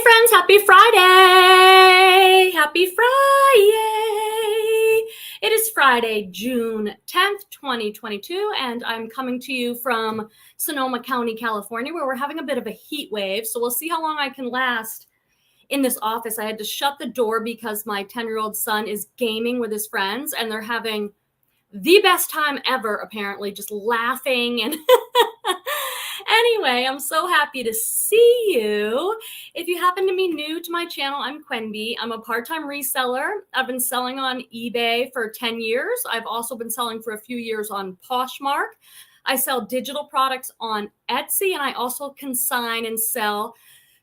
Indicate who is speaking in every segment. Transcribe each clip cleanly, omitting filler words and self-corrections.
Speaker 1: friends, happy Friday! Happy Friday! It is Friday, June 10th, 2022, and I'm coming to you from Sonoma County, California, where we're having a bit of a heat wave. So we'll see how long I can last in this office. I had to shut the door because my 10-year-old son is gaming with his friends, and they're having the best time ever, apparently, just laughing and anyway, I'm so happy to see you. If you happen to be new to my channel, I'm Quenby. I'm a part-time reseller. I've been selling on eBay for 10 years. I've also been selling for a few years on Poshmark. I sell digital products on Etsy, and I also consign and sell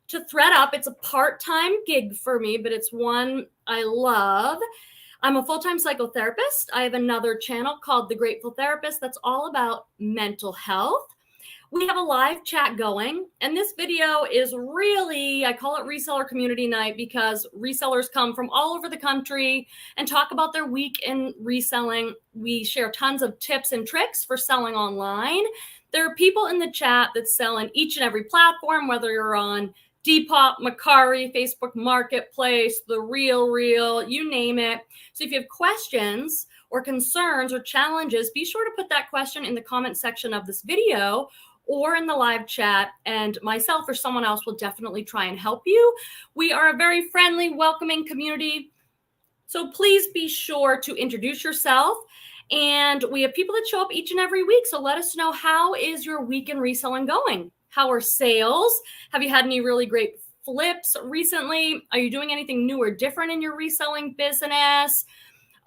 Speaker 1: to Thredup. It's a part-time gig for me, but it's one I love. I'm a full-time psychotherapist. I have another channel called The Grateful Therapist that's all about mental health. We have a live chat going, and this video is really, I call it Reseller Community Night because resellers come from all over the country and talk about their week in reselling. We share tons of tips and tricks for selling online. There are people in the chat that sell in each and every platform, whether you're on Depop, Mercari, Facebook Marketplace, The Real, you name it. So if you have questions or concerns or challenges, be sure to put that question in the comment section of this video or in the live chat, and myself or someone else will definitely try and help you. We are a very friendly, welcoming community, so please be sure to introduce yourself. And we have people that show up each and every week, so let us know, how is your week in reselling going? How are sales? Have you had any really great flips recently? Are you doing anything new or different in your reselling business?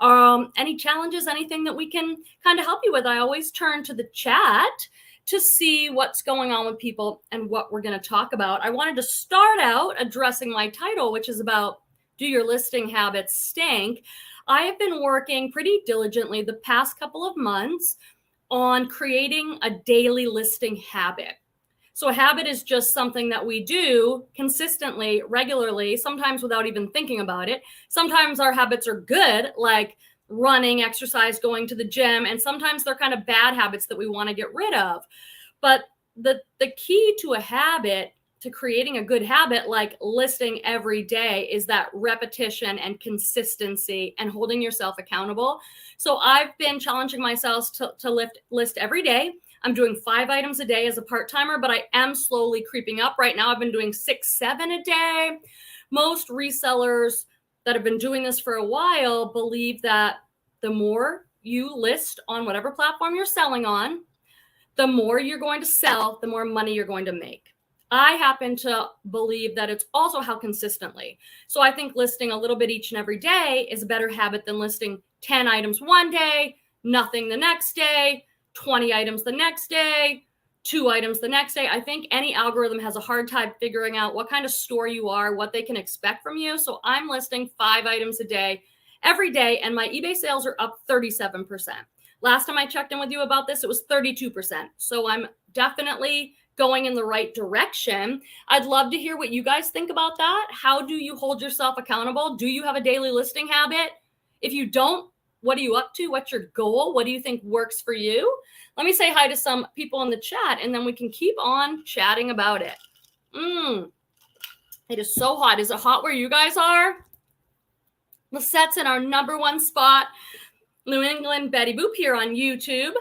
Speaker 1: Any challenges, anything that we can kind of help you with? I always turn to the chat to see what's going on with people and what we're going to talk about. I wanted to start out addressing my title, which is about, do your listing habits stink? I have been working pretty diligently the past couple of months on creating a daily listing habit. So a habit is just something that we do consistently, regularly, sometimes without even thinking about it. Sometimes our habits are good, like running, exercise, going to the gym, and sometimes they're kind of bad habits that we want to get rid of. But the key to a habit, to creating a good habit like listing every day, is that repetition and consistency and holding yourself accountable. So I've been challenging myself to list every day. I'm doing 5 items a day as a part-timer, but I am slowly creeping up. Right now, I've been doing 6, 7 a day. Most resellers that have been doing this for a while believe that the more you list on whatever platform you're selling on, the more you're going to sell, the more money you're going to make. I happen to believe that it's also how consistently. So I think listing a little bit each and every day is a better habit than listing 10 items one day, nothing the next day, 20 items the next day, 2 items the next day. I think any algorithm has a hard time figuring out what kind of store you are, what they can expect from you. So I'm listing 5 items a day, every day, and my eBay sales are up 37%. Last time I checked in with you about this, it was 32%. So I'm definitely going in the right direction. I'd love to hear what you guys think about that. How do you hold yourself accountable? Do you have a daily listing habit? If you don't, what are you up to? What's your goal? What do you think works for you? Let me say hi to some people in the chat, and then we can keep on chatting about it. It is so hot. Is it hot where you guys are? Lisette's in our #1 spot. New England Betty Boop here on YouTube.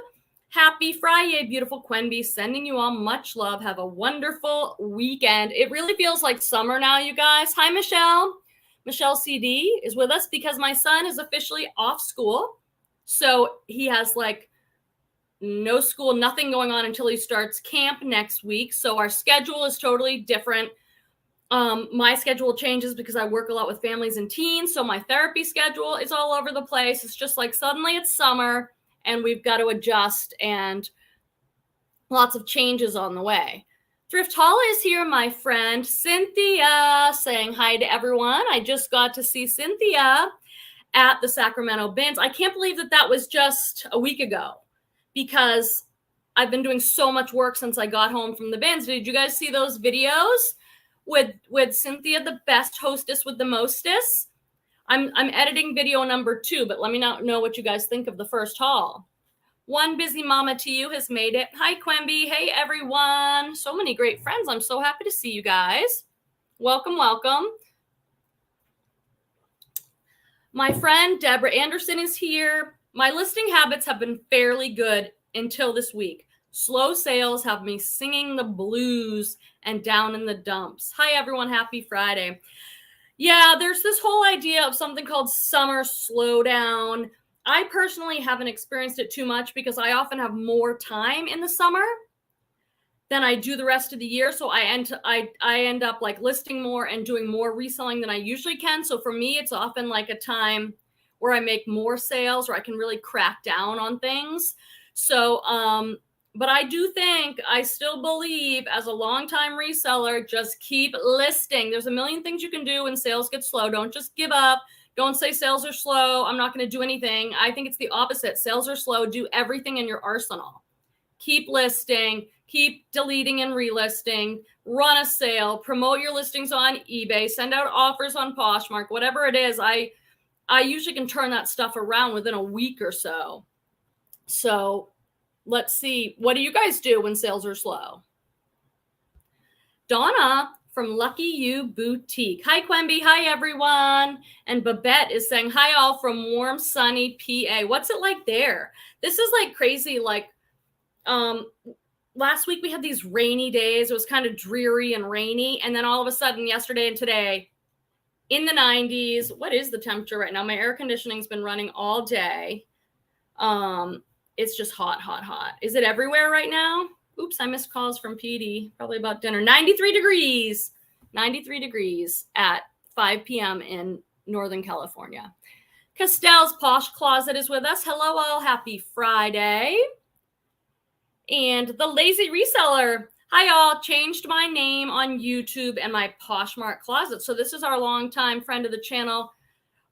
Speaker 1: Happy Friday, beautiful Quenby. Sending you all much love. Have a wonderful weekend. It really feels like summer now, you guys. Hi, Michelle. Michelle CD is with us because my son is officially off school. So he has like no school, nothing going on until he starts camp next week. So our schedule is totally different. My schedule changes because I work a lot with families and teens. So my therapy schedule is all over the place. It's just like suddenly it's summer and we've got to adjust, and lots of changes on the way. Thrift Haul is here, my friend Cynthia, saying hi to everyone. I just got to see Cynthia at the Sacramento Bins. I can't believe that that was just a week ago because I've been doing so much work since I got home from the bins. Did you guys see those videos with Cynthia, the best hostess with the mostest? I'm editing video #2, but let me know what you guys think of the first haul. One busy mama to you has made it. Hi, Quenby. Hey, everyone. So many great friends. I'm so happy to see you guys. Welcome, welcome. My friend Deborah Anderson is here. My listing habits have been fairly good until this week. Slow sales have me singing the blues and down in the dumps. Hi, everyone. Happy Friday. Yeah, there's this whole idea of something called summer slowdown. I personally haven't experienced it too much because I often have more time in the summer than I do the rest of the year. So I end up like listing more and doing more reselling than I usually can. So for me, it's often like a time where I make more sales or I can really crack down on things. So, but I do think, I still believe as a longtime reseller, just keep listing. There's a million things you can do when sales get slow. Don't just give up. Don't say sales are slow, I'm not going to do anything. I think it's the opposite. Sales are slow. Do everything in your arsenal. Keep listing, keep deleting and relisting, run a sale, promote your listings on eBay, send out offers on Poshmark, whatever it is. I usually can turn that stuff around within a week or so. So let's see. What do you guys do when sales are slow? Donna from Lucky You Boutique. Hi, Quemby. Hi, everyone. And Babette is saying, hi, all from warm, sunny PA. What's it like there? This is like crazy. Like, last week we had these rainy days. It was kind of dreary and rainy. And then all of a sudden, yesterday and today, in the 90s. What is the temperature right now? My air conditioning's been running all day. It's just hot, hot, hot. Is it everywhere right now? Oops, I missed calls from PD, probably about dinner. 93 degrees, 93 degrees at 5 p.m. in Northern California. Castell's Posh Closet is with us. Hello, all. Happy Friday. And the Lazy Reseller. Hi, all. Changed my name on YouTube and my Poshmark closet. So this is our longtime friend of the channel,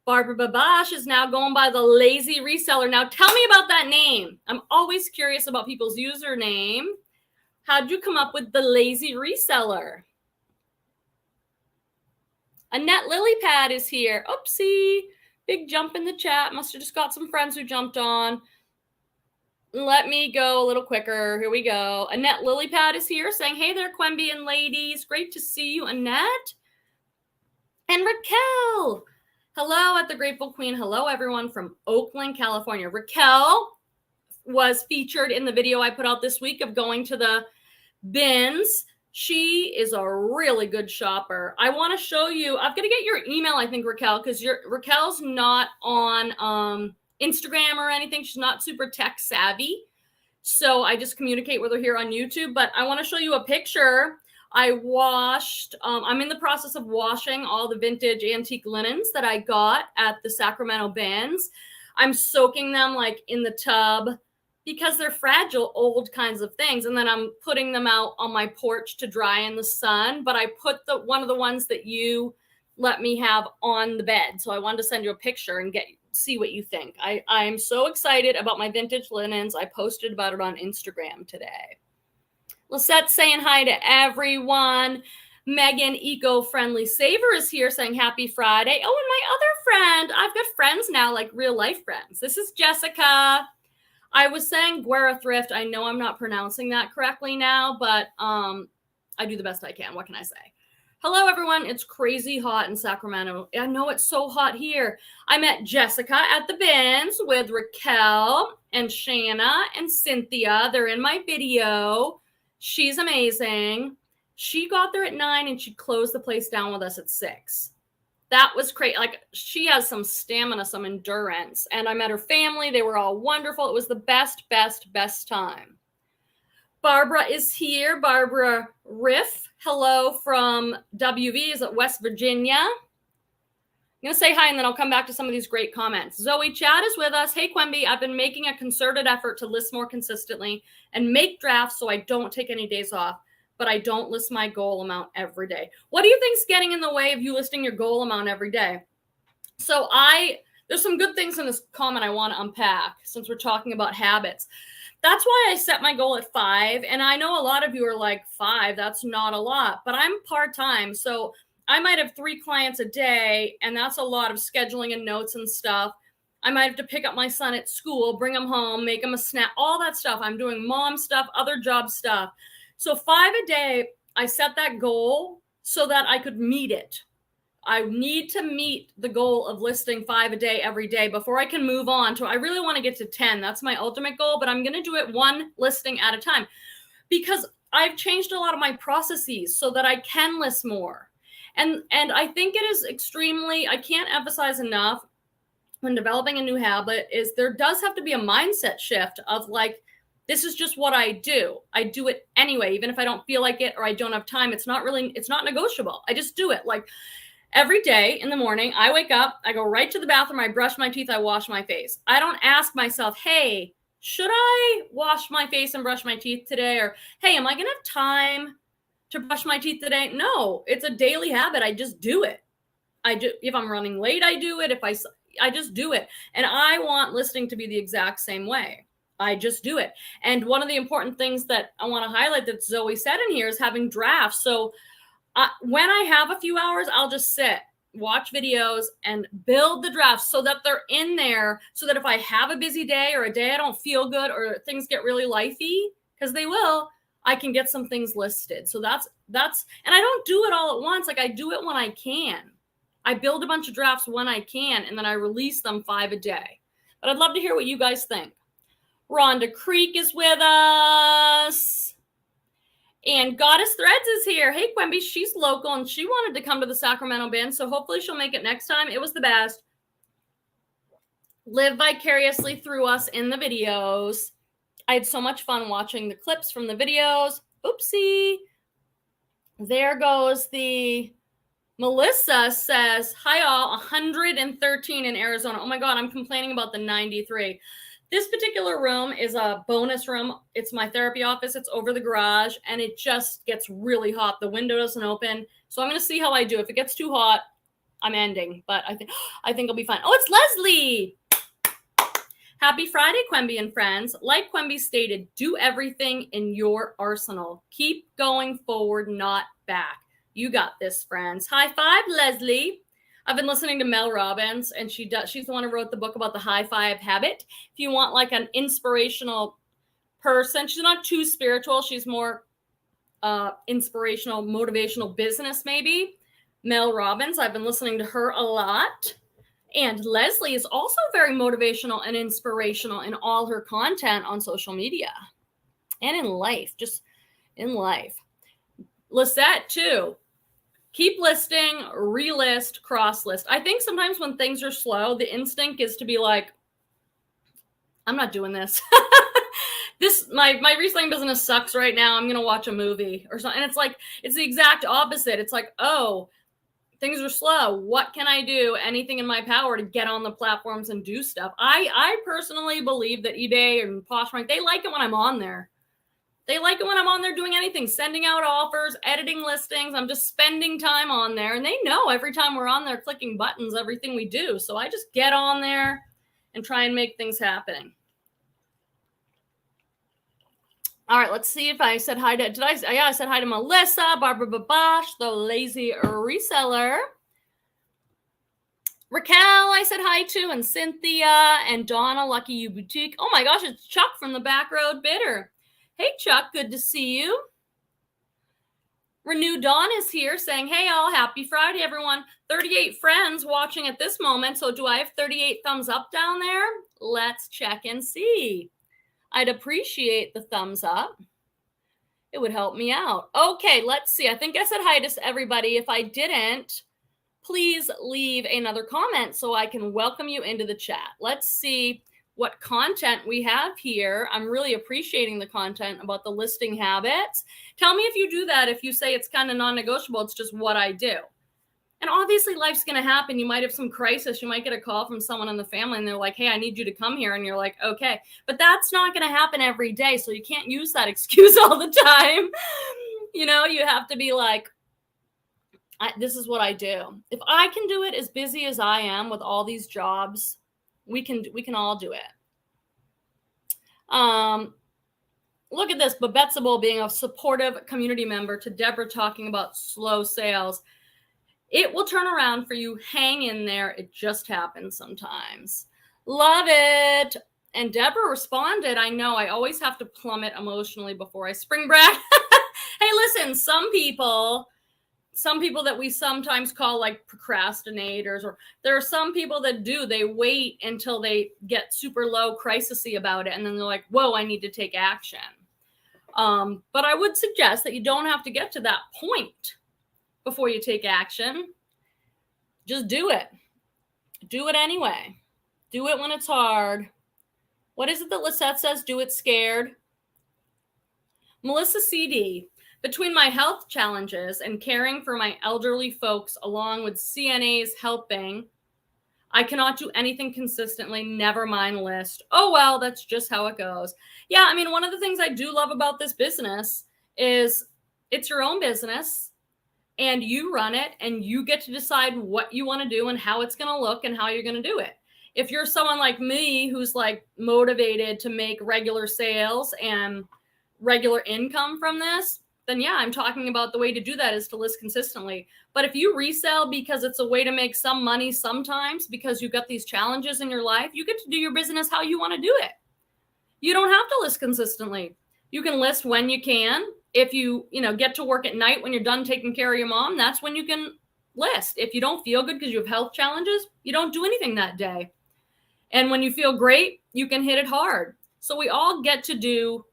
Speaker 1: Barbara Babash, is now going by the Lazy Reseller. Now, tell me about that name. I'm always curious about people's username. How'd you come up with the Lazy Reseller? Annette Lilypad is here. Oopsie. Big jump in the chat. Must have just got some friends who jumped on. Let me go a little quicker. Here we go. Annette Lilypad is here saying, hey there, Quemby and ladies. Great to see you, Annette. And Raquel. Hello at the Grateful Queen. Hello, everyone from Oakland, California. Raquel was featured in the video I put out this week of going to the bins. She is a really good shopper. I want to show you. I've got to get your email, I think, Raquel, because Raquel's not on Instagram or anything. She's not super tech savvy. So I just communicate with her here on YouTube. But I want to show you a picture. I washed, I'm in the process of washing all the vintage antique linens that I got at the Sacramento bins. I'm soaking them like in the tub because they're fragile, old kinds of things. And then I'm putting them out on my porch to dry in the sun. But I put one of the ones that you let me have on the bed. So I wanted to send you a picture and see what you think. I'm so excited about my vintage linens. I posted about it on Instagram today. Lisette's saying hi to everyone. Megan Eco-Friendly Saver is here saying happy Friday. Oh, and my other friend. I've got friends now, like real life friends. This is Jessica. I was saying Guerra Thrift. I know I'm not pronouncing that correctly now, but I do the best I can. What can I say? Hello, everyone. It's crazy hot in Sacramento. I know it's so hot here. I met Jessica at the bins with Raquel and Shanna and Cynthia. They're in my video. She's amazing. She got there at 9 and she closed the place down with us at 6. That was crazy. Like, she has some stamina, some endurance. And I met her family. They were all wonderful. It was the best, best, best time. Barbara is here. Barbara Riff. Hello from WV. Is it West Virginia? I'm going to say hi and then I'll come back to some of these great comments. Zoe Chad is with us. Hey, Quemby, I've been making a concerted effort to list more consistently and make drafts so I don't take any days off, but I don't list my goal amount every day. What do you think is getting in the way of you listing your goal amount every day? So there's some good things in this comment I want to unpack since we're talking about habits. That's why I set my goal at 5. And I know a lot of you are like, 5, that's not a lot, but I'm part-time. So I might have 3 clients a day, and that's a lot of scheduling and notes and stuff. I might have to pick up my son at school, bring him home, make him a snack, all that stuff. I'm doing mom stuff, other job stuff. So 5 a day, I set that goal so that I could meet it. I need to meet the goal of listing 5 a day every day before I can move on to, I really want to get to 10. That's my ultimate goal, but I'm going to do it one listing at a time because I've changed a lot of my processes so that I can list more. And I think it is extremely, I can't emphasize enough when developing a new habit is there does have to be a mindset shift of like, this is just what I do. I do it anyway, even if I don't feel like it or I don't have time. It's not negotiable. I just do it. Like, every day in the morning, I wake up, I go right to the bathroom, I brush my teeth, I wash my face. I don't ask myself, hey, should I wash my face and brush my teeth today? Or, hey, am I going to have time to brush my teeth today? No, it's a daily habit. I just do it. I do. If I'm running late, I do it. I just do it. And I want listing to be the exact same way. I just do it. And one of the important things that I want to highlight that Zoe said in here is having drafts. So when I have a few hours, I'll just sit, watch videos, and build the drafts so that they're in there so that if I have a busy day or a day I don't feel good or things get really lifey, because they will, I can get some things listed. So that's, and I don't do it all at once. Like I do it when I can. I build a bunch of drafts when I can, and then I release them 5 a day. But I'd love to hear what you guys think. Rhonda Creek is with us. And Goddess Threads is here. Hey, Quemby, she's local and she wanted to come to the Sacramento bin, so hopefully she'll make it next time. It was the best. Live vicariously through us in the videos. I had so much fun watching the clips from the videos. Oopsie. There goes the Melissa says, hi all, 113 in Arizona. Oh my God, I'm complaining about the 93. This particular room is a bonus room. It's my therapy office. It's over the garage, and it just gets really hot. The window doesn't open. So I'm going to see how I do. If it gets too hot, I'm ending. But I think I'll be fine. Oh, it's Leslie. Happy Friday, Quemby and friends. Like Quemby stated, do everything in your arsenal. Keep going forward, not back. You got this, friends. High five, Leslie. I've been listening to Mel Robbins, and she's the one who wrote the book about the high five habit. If you want like an inspirational person, she's not too spiritual. She's more inspirational, motivational business, maybe. Mel Robbins, I've been listening to her a lot. And Leslie is also very motivational and inspirational in all her content on social media and in life, just in life. Lisette, too. Keep listing, relist, cross list. I think sometimes when things are slow, the instinct is to be like, I'm not doing this. My reselling business sucks right now. I'm going to watch a movie or something. And it's like, it's the exact opposite. It's like, oh, things are slow. What can I do? Anything in my power to get on the platforms and do stuff. I personally believe that eBay and Poshmark, they like it when I'm on there. They like it when I'm on there doing anything, sending out offers, editing listings. I'm just spending time on there. And they know every time we're on there clicking buttons, everything we do. So I just get on there and try and make things happen. All right, let's see if I said hi to, I said hi to Melissa, Barbara Babosh, the lazy reseller. Raquel, I said hi to, and Cynthia, and Donna, Lucky You Boutique. Oh my gosh, it's Chuck from the Back Road Bidder. Hey, Chuck, good to see you. Renew Dawn is here saying, hey, all, happy Friday, everyone. 38 friends watching at this moment. So do I have 38 thumbs up down there? Let's check and see. I'd appreciate the thumbs up. It would help me out. Okay, let's see. I think I said hi to everybody. If I didn't, please leave another comment so I can welcome you into the chat. Let's see what content we have here. I'm really appreciating the content about the listing habits. Tell me if you do that. If you say it's kind of non-negotiable, it's just what I do. And obviously life's going to happen. You might have some crisis. You might get a call from someone in the family and they're like, hey, I need you to come here. And you're like, okay, but that's not going to happen every day. So you can't use that excuse all the time. You know, you have to be like, this is what I do. If I can do it as busy as I am with all these jobs, we can all do it. Look at this, Babetteable being a supportive community member to Deborah talking about slow sales. It will turn around for you. Hang in there. It just happens sometimes. Love it. And Deborah responded, I know I always have to plummet emotionally before I spring back. Hey, listen, some people some people that we sometimes call like procrastinators, or there are some people that they wait until they get super low crisisy about it. And then they're like, whoa, I need to take action. But I would suggest that you don't have to get to that point before you take action. Just do it. Do it anyway. Do it when it's hard. What is it that Lisette says? Do it scared. Melissa CD. Between my health challenges and caring for my elderly folks, along with CNAs helping, I cannot do anything consistently, never mind list. Oh, well, that's just how it goes. Yeah, I mean, one of the things I do love about this business is it's your own business and you run it and you get to decide what you want to do and how it's going to look and how you're going to do it. If you're someone like me who's like motivated to make regular sales and regular income from this, then yeah, I'm talking about the way to do that is to list consistently. But if you resell because it's a way to make some money sometimes because you've got these challenges in your life, you get to do your business how you want to do it. You don't have to list consistently. You can list when you can. If you get to work at night when you're done taking care of your mom, that's when you can list. If you don't feel good because you have health challenges, you don't do anything that day. And when you feel great, you can hit it hard. So we all get to do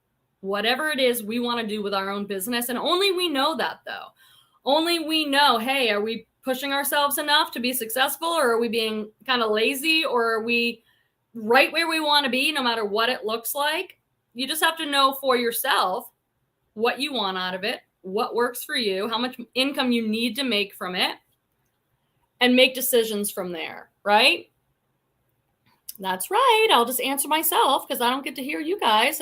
Speaker 1: whatever it is we want to do with our own business. And only we know that, though. Only we know, hey, are we pushing ourselves enough to be successful, or are we being kind of lazy, or are we right where we want to be no matter what it looks like? You just have to know for yourself what you want out of it, what works for you, how much income you need to make from it, and make decisions from there, right? That's right. I'll just answer myself because I don't get to hear you guys.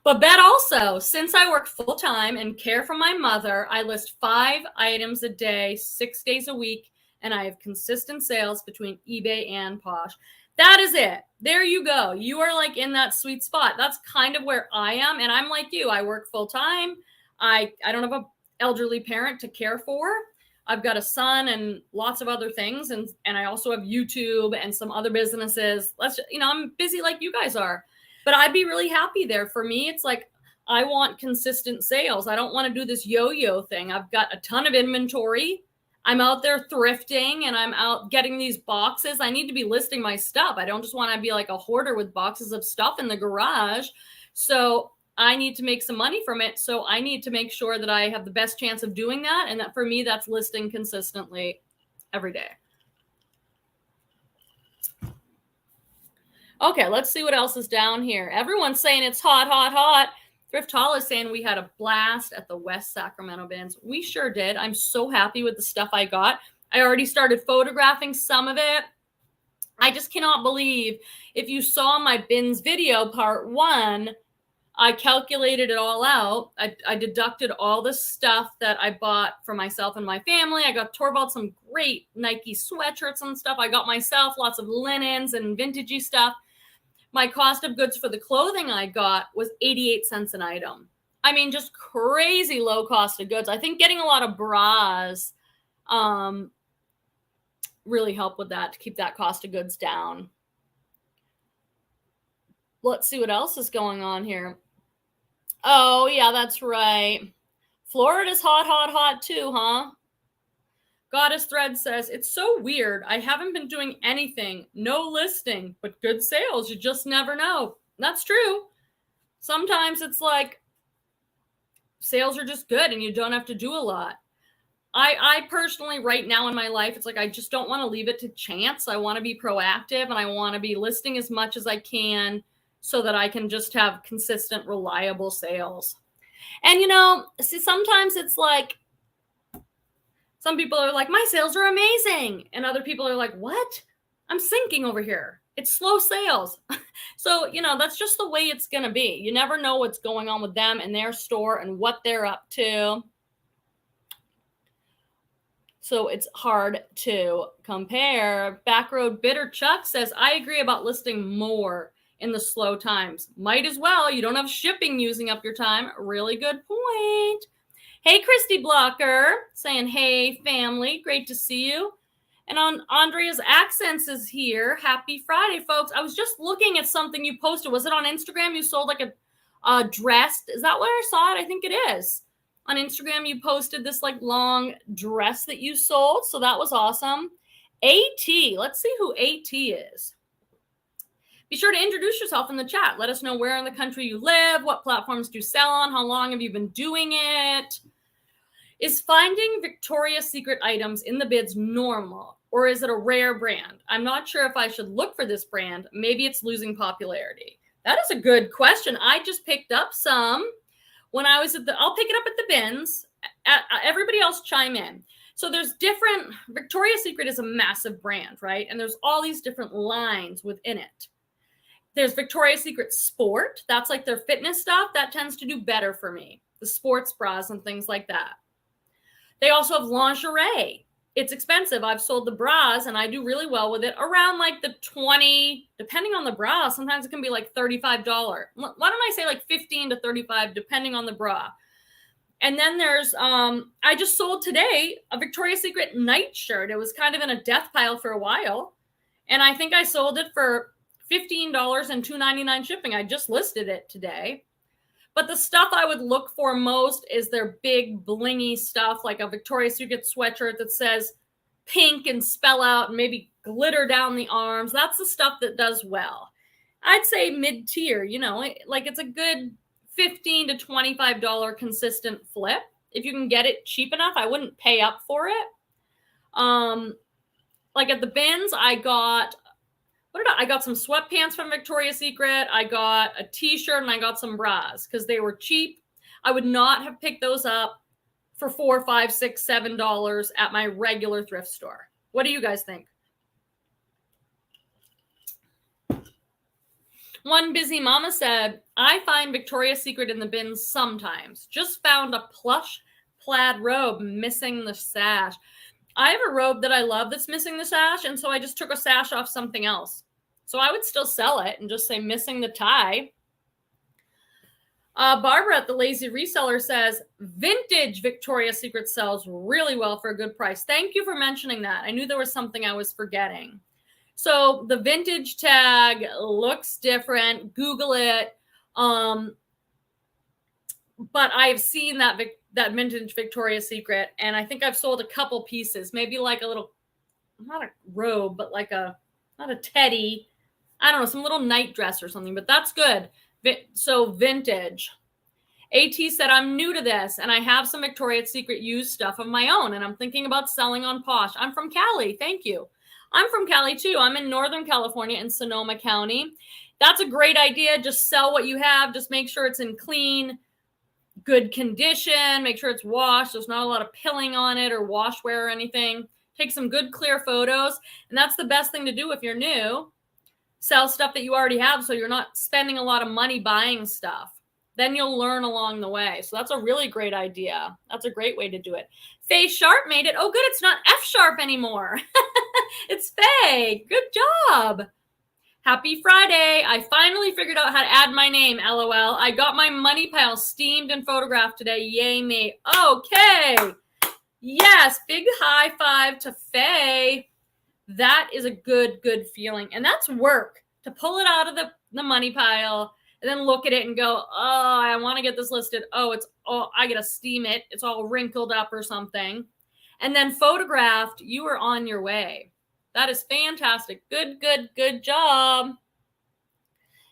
Speaker 1: But Bet also, since I work full-time and care for my mother, I list 5 items a day, 6 days a week, and I have consistent sales between eBay and Posh. That is it. There you go. You are like in that sweet spot. That's kind of where I am. And I'm like you. I work full-time. I don't have an elderly parent to care for. I've got a son and lots of other things. And I also have YouTube and some other businesses. I'm busy like you guys are. But I'd be really happy there. For me, it's like I want consistent sales. I don't want to do this yo-yo thing. I've got a ton of inventory. I'm out there thrifting and I'm out getting these boxes. I need to be listing my stuff. I don't just want to be like a hoarder with boxes of stuff in the garage. So I need to make some money from it. So I need to make sure that I have the best chance of doing that. And that for me, that's listing consistently every day. Okay, let's see what else is down here. Everyone's saying it's hot, hot, hot. Thrift Hauls is saying we had a blast at the West Sacramento bins. We sure did. I'm so happy with the stuff I got. I already started photographing some of it. I just cannot believe, if you saw my bins video part 1, I calculated it all out. I deducted all the stuff that I bought for myself and my family. I got Torvald some great Nike sweatshirts and stuff. I got myself lots of linens and vintagey stuff. My cost of goods for the clothing I got was 88 cents an item. I mean, just crazy low cost of goods. I think getting a lot of bras really helped with that to keep that cost of goods down. Let's see what else is going on here. Oh, yeah, that's right. Florida's hot, hot, hot too, huh? Goddess Thread says, it's so weird. I haven't been doing anything. No listing, but good sales. You just never know. That's true. Sometimes it's like sales are just good and you don't have to do a lot. I personally, right now in my life, it's like I just don't want to leave it to chance. I want to be proactive and I want to be listing as much as I can so that I can just have consistent, reliable sales. And, see, sometimes it's like, some people are like, my sales are amazing. And other people are like, what? I'm sinking over here. It's slow sales. So, that's just the way it's going to be. You never know what's going on with them and their store and what they're up to. So it's hard to compare. Backroad Bitter Chuck says, I agree about listing more in the slow times. Might as well. You don't have shipping using up your time. Really good point. Hey, Christy Blocker, saying, hey, family, great to see you. And on Andrea's Accents is here. Happy Friday, folks. I was just looking at something you posted. Was it on Instagram? You sold like a dress. Is that where I saw it? I think it is. On Instagram, you posted this like long dress that you sold. So that was awesome. AT, let's see who AT is. Be sure to introduce yourself in the chat. Let us know where in the country you live, what platforms do you sell on, how long have you been doing it? Is finding Victoria's Secret items in the bids normal, or is it a rare brand? I'm not sure if I should look for this brand. Maybe it's losing popularity. That is a good question. I just picked up some when I was I'll pick it up at the bins. Everybody else chime in. So there's different, Victoria's Secret is a massive brand, right? And there's all these different lines within it. There's Victoria's Secret Sport. That's like their fitness stuff. That tends to do better for me. The sports bras and things like that. They also have lingerie. It's expensive. I've sold the bras and I do really well with it around like the 20, depending on the bra. Sometimes it can be like $35. Why don't I say like 15 to 35, depending on the bra. And then there's, I just sold today a Victoria's Secret nightshirt. It was kind of in a death pile for a while. And I think I sold it for $15 and $2.99 shipping. I just listed it today. But the stuff I would look for most is their big blingy stuff, like a Victoria's Secret sweatshirt that says pink and spell out and maybe glitter down the arms. That's the stuff that does well. I'd say mid-tier, you know, like it's a good $15 to $25 consistent flip. If you can get it cheap enough, I wouldn't pay up for it. Like at the bins, I got some sweatpants from Victoria's Secret. I got a t-shirt and I got some bras because they were cheap. I would not have picked those up for $4, $5, $6, $7 at my regular thrift store. What do you guys think? One busy mama said, I find Victoria's Secret in the bins sometimes. Just found a plush plaid robe missing the sash. I have a robe that I love that's missing the sash, and so I just took a sash off something else. So I would still sell it and just say missing the tie. Barbara at the Lazy Reseller says, vintage Victoria's Secret sells really well for a good price. Thank you for mentioning that. I knew there was something I was forgetting. So the vintage tag looks different. Google it. But I've seen that vintage Victoria's Secret, and I think I've sold a couple pieces, maybe like a little, not a robe, but like not a teddy, I don't know, some little night dress or something, but that's good. So vintage. AT said, I'm new to this and I have some Victoria's Secret used stuff of my own and I'm thinking about selling on Posh. I'm from Cali. Thank you. I'm from Cali too. I'm in Northern California in Sonoma County. That's a great idea. Just sell what you have. Just make sure it's in clean, good condition. Make sure it's washed. There's not a lot of pilling on it or washwear or anything. Take some good, clear photos. And that's the best thing to do if you're new. Sell stuff that you already have so you're not spending a lot of money buying stuff. Then you'll learn along the way. So that's a really great idea. That's a great way to do it. Faye Sharp made it. Oh, good. It's not F Sharp anymore. It's Faye. Good job. Happy Friday. I finally figured out how to add my name, LOL. I got my money pile steamed and photographed today. Yay me. Okay. Yes. Big high five to Faye. That is a good feeling. And that's work to pull it out of the money pile and then look at it and go, oh, I want to get this listed. Oh, I got to steam it. It's all wrinkled up or something. And then photographed, you are on your way. That is fantastic. Good job.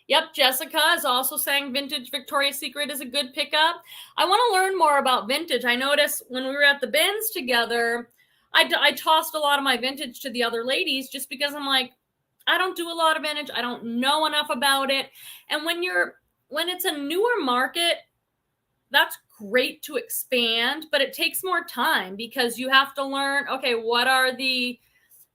Speaker 1: Yep, Jessica is also saying vintage Victoria's Secret is a good pickup. I want to learn more about vintage. I noticed when we were at the bins together, I tossed a lot of my vintage to the other ladies just because I'm like, I don't do a lot of vintage. I don't know enough about it. And when it's a newer market, that's great to expand, but it takes more time because you have to learn, okay, what are the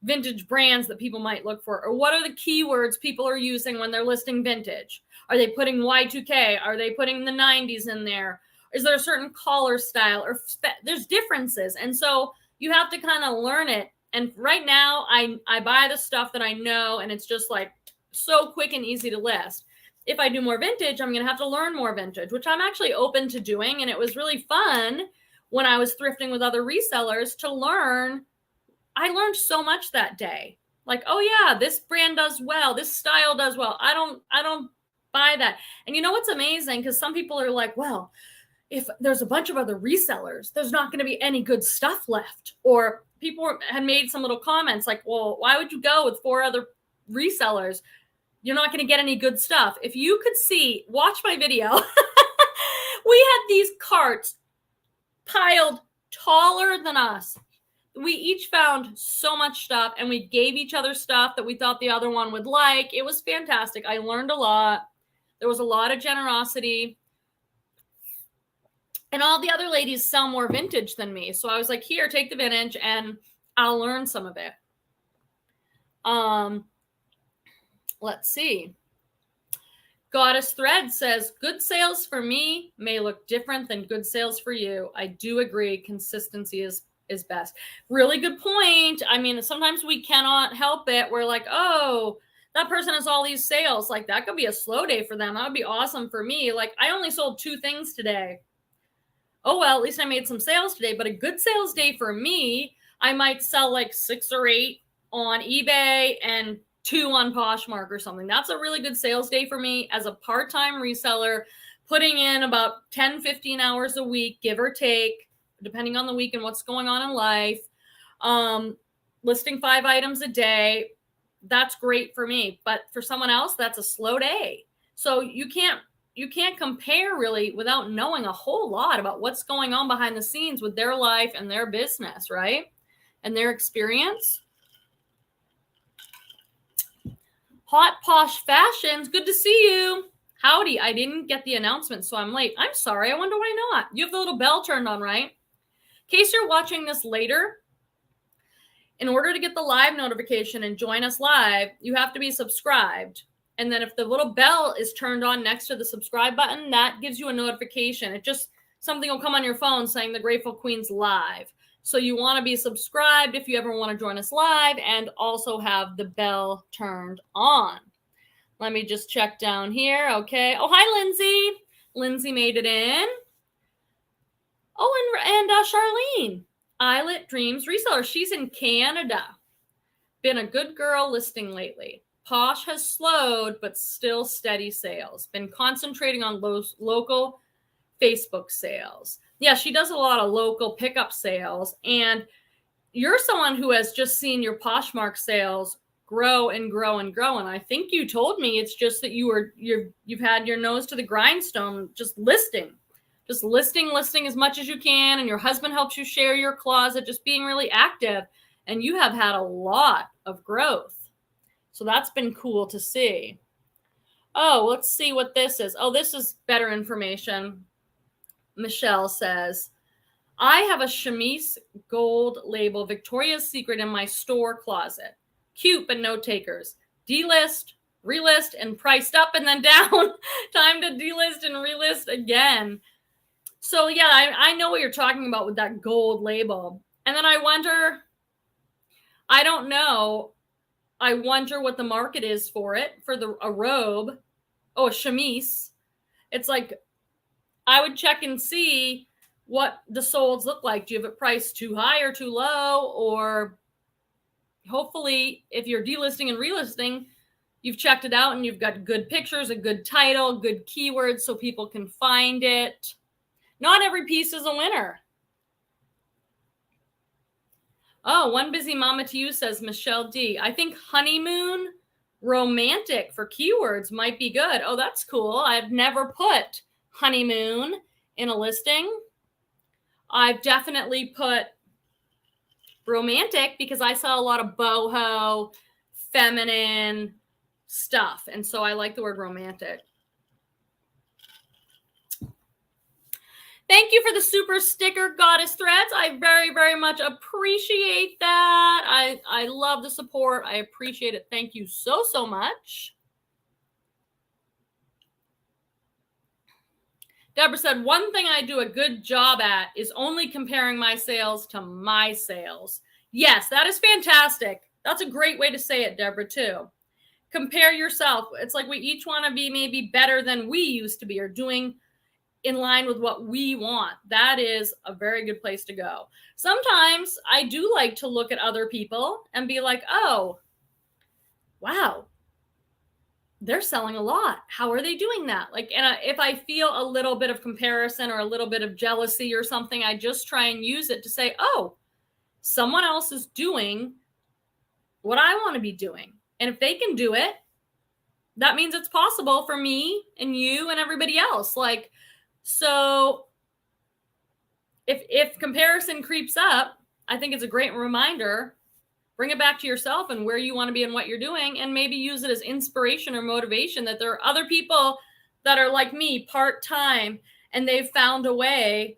Speaker 1: vintage brands that people might look for? Or what are the keywords people are using when they're listing vintage? Are they putting Y2K? Are they putting the 90s in there? Is there a certain collar style? Or there's differences. And so you have to kind of learn it. And right now I buy the stuff that I know, and it's just like so quick and easy to list. If I do more vintage, I'm going to have to learn more vintage, which I'm actually open to doing. And it was really fun when I was thrifting with other resellers to learn. I learned so much that day. Like, oh yeah, this brand does well. This style does well. I don't buy that. And you know what's amazing? Because some people are like, well, if there's a bunch of other resellers, there's not going to be any good stuff left. Or people had made some little comments like, well, why would you go with 4 other resellers? You're not going to get any good stuff. If you could see, watch my video. We had these carts piled taller than us. We each found so much stuff, and we gave each other stuff that we thought the other one would like. It was fantastic. I learned a lot. There was a lot of generosity. And all the other ladies sell more vintage than me. So I was like, here, take the vintage and I'll learn some of it. Let's see. Goddess Thread says, good sales for me may look different than good sales for you. I do agree. Consistency is best. Really good point. I mean, sometimes we cannot help it. We're like, oh, that person has all these sales. Like, that could be a slow day for them. That would be awesome for me. Like, I only sold 2 things today. Oh, well, at least I made some sales today. But a good sales day for me, I might sell like 6 or 8 on eBay and 2 on Poshmark or something. That's a really good sales day for me as a part-time reseller, putting in about 10, 15 hours a week, give or take, depending on the week and what's going on in life. Listing 5 items a day. That's great for me. But for someone else, that's a slow day. So you can't compare really without knowing a whole lot about what's going on behind the scenes with their life and their business, right? And their experience. Hot Posh Fashions, good to see you. Howdy, I didn't get the announcement, so I'm late. I'm sorry, I wonder why not. You have the little bell turned on, right? In case you're watching this later, in order to get the live notification and join us live, you have to be subscribed. And then if the little bell is turned on next to the subscribe button, that gives you a notification. It just, something will come on your phone saying the Grateful Queen's live. So you want to be subscribed if you ever want to join us live and also have the bell turned on. Let me just check down here. Okay. Oh, hi, Lindsay. Lindsay made it in. Oh, and Charlene. Eyelet Dreams Reseller. She's in Canada. Been a good girl listing lately. Posh has slowed, but still steady sales. Been concentrating on local Facebook sales. Yeah, she does a lot of local pickup sales. And you're someone who has just seen your Poshmark sales grow and grow and grow. And I think you told me it's just that you've had your nose to the grindstone, just listing as much as you can. And your husband helps you share your closet, just being really active. And you have had a lot of growth. So that's been cool to see. Oh, let's see what this is. Oh, this is better information. Michelle says, I have a chemise gold label Victoria's Secret in my store closet. Cute, but no takers. Delist, relist, and priced up and then down. Time to delist and relist again. So yeah, I know what you're talking about with that gold label. And then I wonder, I don't know. I wonder what the market is for it, for a robe. Oh, a chemise. It's like, I would check and see what the solds look like. Do you have it priced too high or too low? Or hopefully, if you're delisting and relisting, you've checked it out and you've got good pictures, a good title, good keywords so people can find it. Not every piece is a winner. Oh, one busy mama to you, says Michelle D. I think honeymoon romantic for keywords might be good. Oh, that's cool. I've never put honeymoon in a listing. I've definitely put romantic because I sell a lot of boho, feminine stuff. And so I like the word romantic. Thank you for the super sticker, Goddess Threads. I very, very much appreciate that. I love the support. I appreciate it. Thank you so, so much. Deborah said, one thing I do a good job at is only comparing my sales to my sales. Yes, that is fantastic. That's a great way to say it, Deborah, too. Compare yourself. It's like we each want to be maybe better than we used to be or doing in line with what we want. That is a very good place to go. Sometimes I do like to look at other people and be like, oh, wow, they're selling a lot. How are they doing that? Like, and if I feel a little bit of comparison or a little bit of jealousy or something, I just try and use it to say, oh, someone else is doing what I want to be doing. And if they can do it, that means it's possible for me and you and everybody else. Like, so if comparison creeps up, I think it's a great reminder. Bring it back to yourself and where you want to be and what you're doing, and maybe use it as inspiration or motivation that there are other people that are like me, part-time, and they've found a way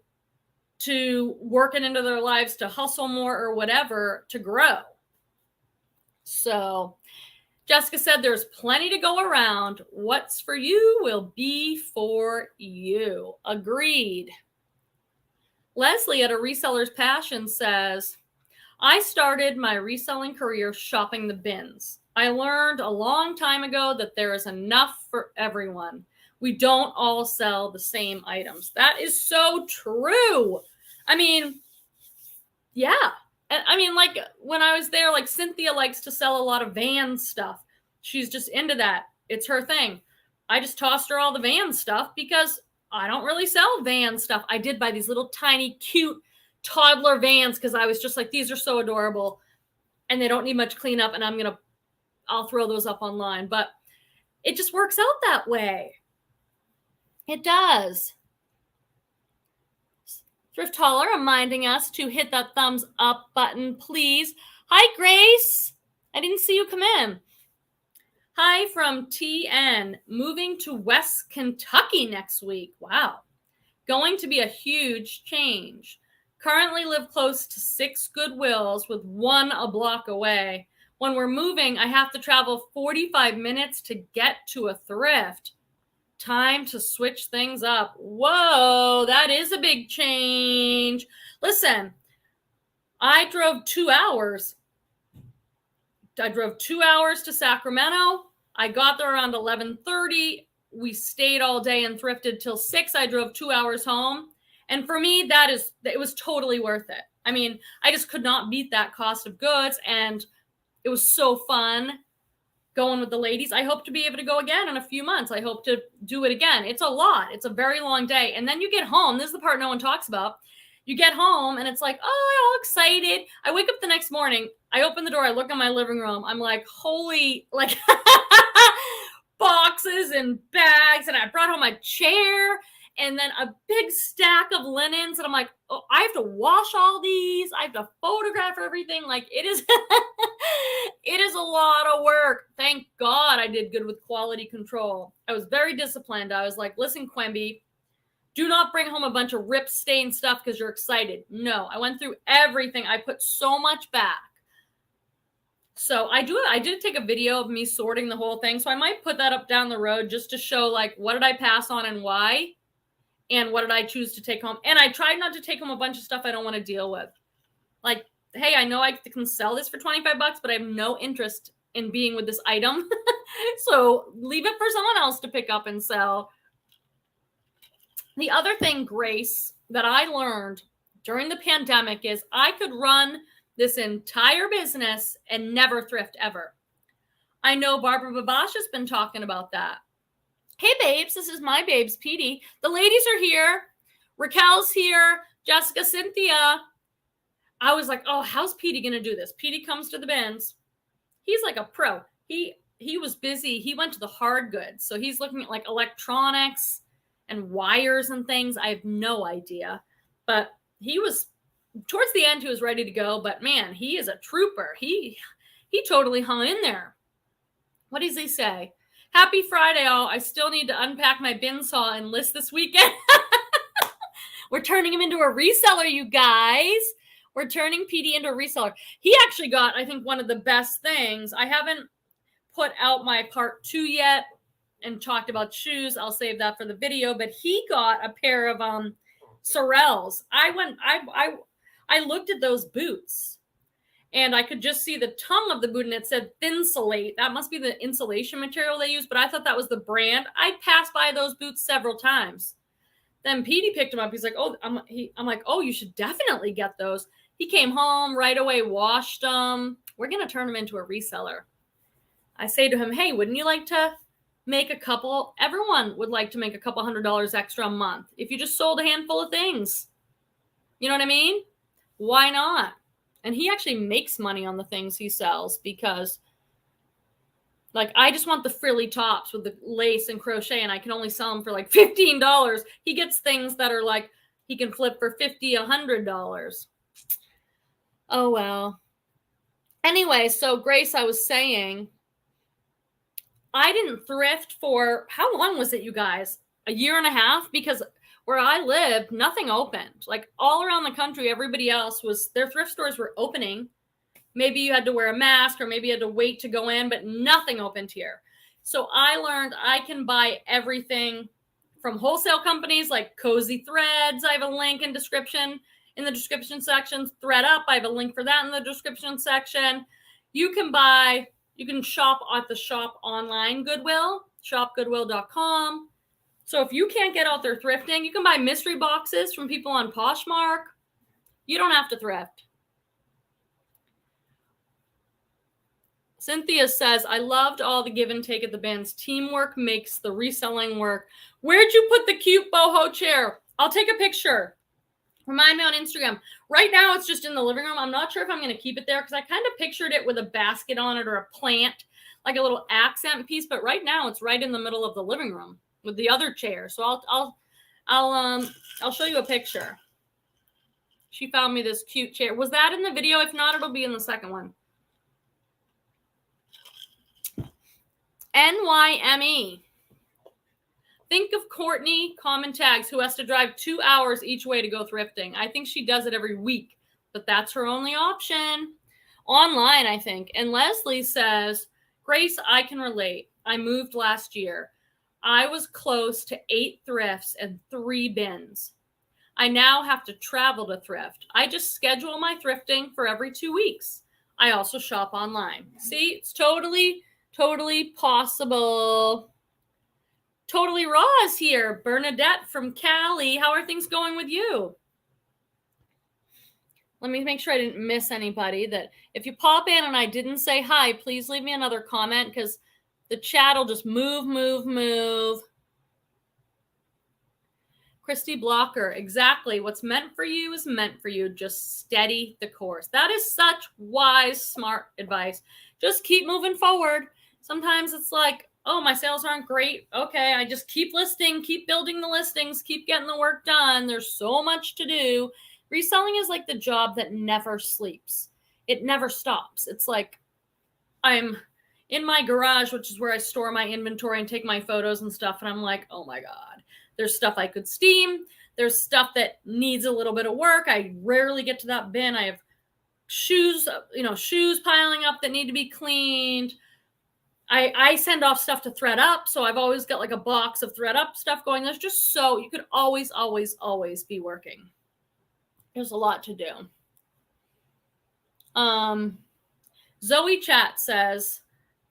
Speaker 1: to work it into their lives to hustle more or whatever to grow. So Jessica said there's plenty to go around. What's for you will be for you. Agreed. Leslie at A Reseller's Passion says, I started my reselling career shopping the bins. I learned a long time ago that there is enough for everyone. We don't all sell the same items. That is so true. I mean, yeah. And I mean, like when I was there, like Cynthia likes to sell a lot of van stuff. She's just into that. It's her thing. I just tossed her all the van stuff because I don't really sell van stuff. I did buy these little tiny, cute toddler vans because I was just like, these are so adorable and they don't need much cleanup, and I'll throw those up online. But it just works out that way. It does. Thrift Hauler reminding us to hit that thumbs up button, please. Hi, Grace. I didn't see you come in. Hi from TN. Moving to West Kentucky next week. Wow. Going to be a huge change. Currently live close to 6 Goodwills with 1 a block away. When we're moving, I have to travel 45 minutes to get to a thrift. Time to switch things up. Whoa, that is a big change. Listen, I drove 2 hours. I drove 2 hours to Sacramento. I got there around 11:30. We stayed all day and thrifted till 6. I drove 2 hours home. And for me, it was totally worth it. I mean, I just could not beat that cost of goods. And it was so fun going with the ladies. I hope to be able to go again in a few months. I hope to do it again. It's a lot. It's a very long day. And then you get home. This is the part no one talks about. You get home and it's like, oh, I'm all excited. I wake up the next morning. I open the door. I look in my living room. I'm like, holy, like boxes and bags. And I brought home my chair and then a big stack of linens. And I'm like, oh, I have to wash all these. I have to photograph everything. Like it is, it is a lot of work. Thank God I did good with quality control. I was very disciplined. I was like, listen, Quemby, do not bring home a bunch of rip stain stuff because you're excited. No, I went through everything. I put so much back. So I did take a video of me sorting the whole thing. So I might put that up down the road just to show like, what did I pass on and why? And what did I choose to take home? And I tried not to take home a bunch of stuff I don't want to deal with. Like, hey, I know I can sell this for $25, but I have no interest in being with this item. So leave it for someone else to pick up and sell. The other thing, Grace, that I learned during the pandemic is I could run this entire business and never thrift ever. I know Barbara Babash has been talking about that. Hey, babes, this is my babes, Petey. The ladies are here. Raquel's here. Jessica, Cynthia. I was like, oh, how's Petey going to do this? Petey comes to the bins. He's like a pro. He was busy. He went to the hard goods. So he's looking at like electronics and wires and things. I have no idea. But he was, towards the end, he was ready to go. But man, he is a trooper. He totally hung in there. What does he say? Happy Friday, all. I still need to unpack my bin saw and list this weekend. We're turning him into a reseller, you guys. We're turning Petey into a reseller. He actually got, I think, one of the best things. I haven't put out my part 2 yet and talked about shoes. I'll save that for the video. But he got a pair of Sorels. I looked at those boots. And I could just see the tongue of the boot, and it said Thinsulate. That must be the insulation material they use, but I thought that was the brand. I passed by those boots several times. Then Petey picked them up. He's like, oh, I'm like, oh, you should definitely get those. He came home right away, washed them. We're going to turn him into a reseller. I say to him, hey, wouldn't you like to everyone would like to make a couple $100 extra a month if you just sold a handful of things. You know what I mean? Why not? And he actually makes money on the things he sells because, like, I just want the frilly tops with the lace and crochet, and I can only sell them for like $15. He gets things that are like he can flip for $50, $100. Oh, well. Anyway, so Grace, I was saying, I didn't thrift for, how long was it, you guys? A year and a half? Because where I lived, nothing opened. Like all around the country, everybody else their thrift stores were opening. Maybe you had to wear a mask or maybe you had to wait to go in, but nothing opened here. So I learned I can buy everything from wholesale companies like Cozy Threads. I have a link in the description section. Thredup, I have a link for that in the description section. You can shop at the shop online Goodwill, shopgoodwill.com. So if you can't get out there thrifting, you can buy mystery boxes from people on Poshmark. You don't have to thrift. Cynthia says, I loved all the give and take at the bins. Teamwork makes the reselling work. Where'd you put the cute boho chair? I'll take a picture. Remind me on Instagram. Right now, it's just in the living room. I'm not sure if I'm going to keep it there because I kind of pictured it with a basket on it or a plant, like a little accent piece. But right now, it's right in the middle of the living room with the other chair. So I'll show you a picture. She found me this cute chair. Was that in the video? If not, it'll be in the second one. NYME. Think of Courtney, Common Tags, who has to drive 2 hours each way to go thrifting. I think she does it every week, but that's her only option. Online, I think. And Leslie says, Grace, I can relate. I moved last year. I was close to 8 thrifts and 3 bins. I now have to travel to thrift. I just schedule my thrifting for every 2 weeks. I also shop online. See, it's totally possible. Totally Raw is here. Bernadette from Cali. How are things going with you? Let me make sure I didn't miss anybody. That if you pop in and I didn't say hi, please leave me another comment because the chat will just move. Christy Blocker. Exactly. What's meant for you is meant for you. Just steady the course. That is such wise, smart advice. Just keep moving forward. Sometimes it's like, oh, my sales aren't great. Okay, I just keep listing, keep building the listings, keep getting the work done. There's so much to do. Reselling is like the job that never sleeps. It never stops. It's like I'm in my garage, which is where I store my inventory and take my photos and stuff. And I'm like, oh my God, there's stuff I could steam. There's stuff that needs a little bit of work. I rarely get to that bin. I have shoes piling up that need to be cleaned. I send off stuff to Thredup, so I've always got like a box of Thredup stuff going. There's just so you could always be working. There's a lot to do. Zoe Chat says,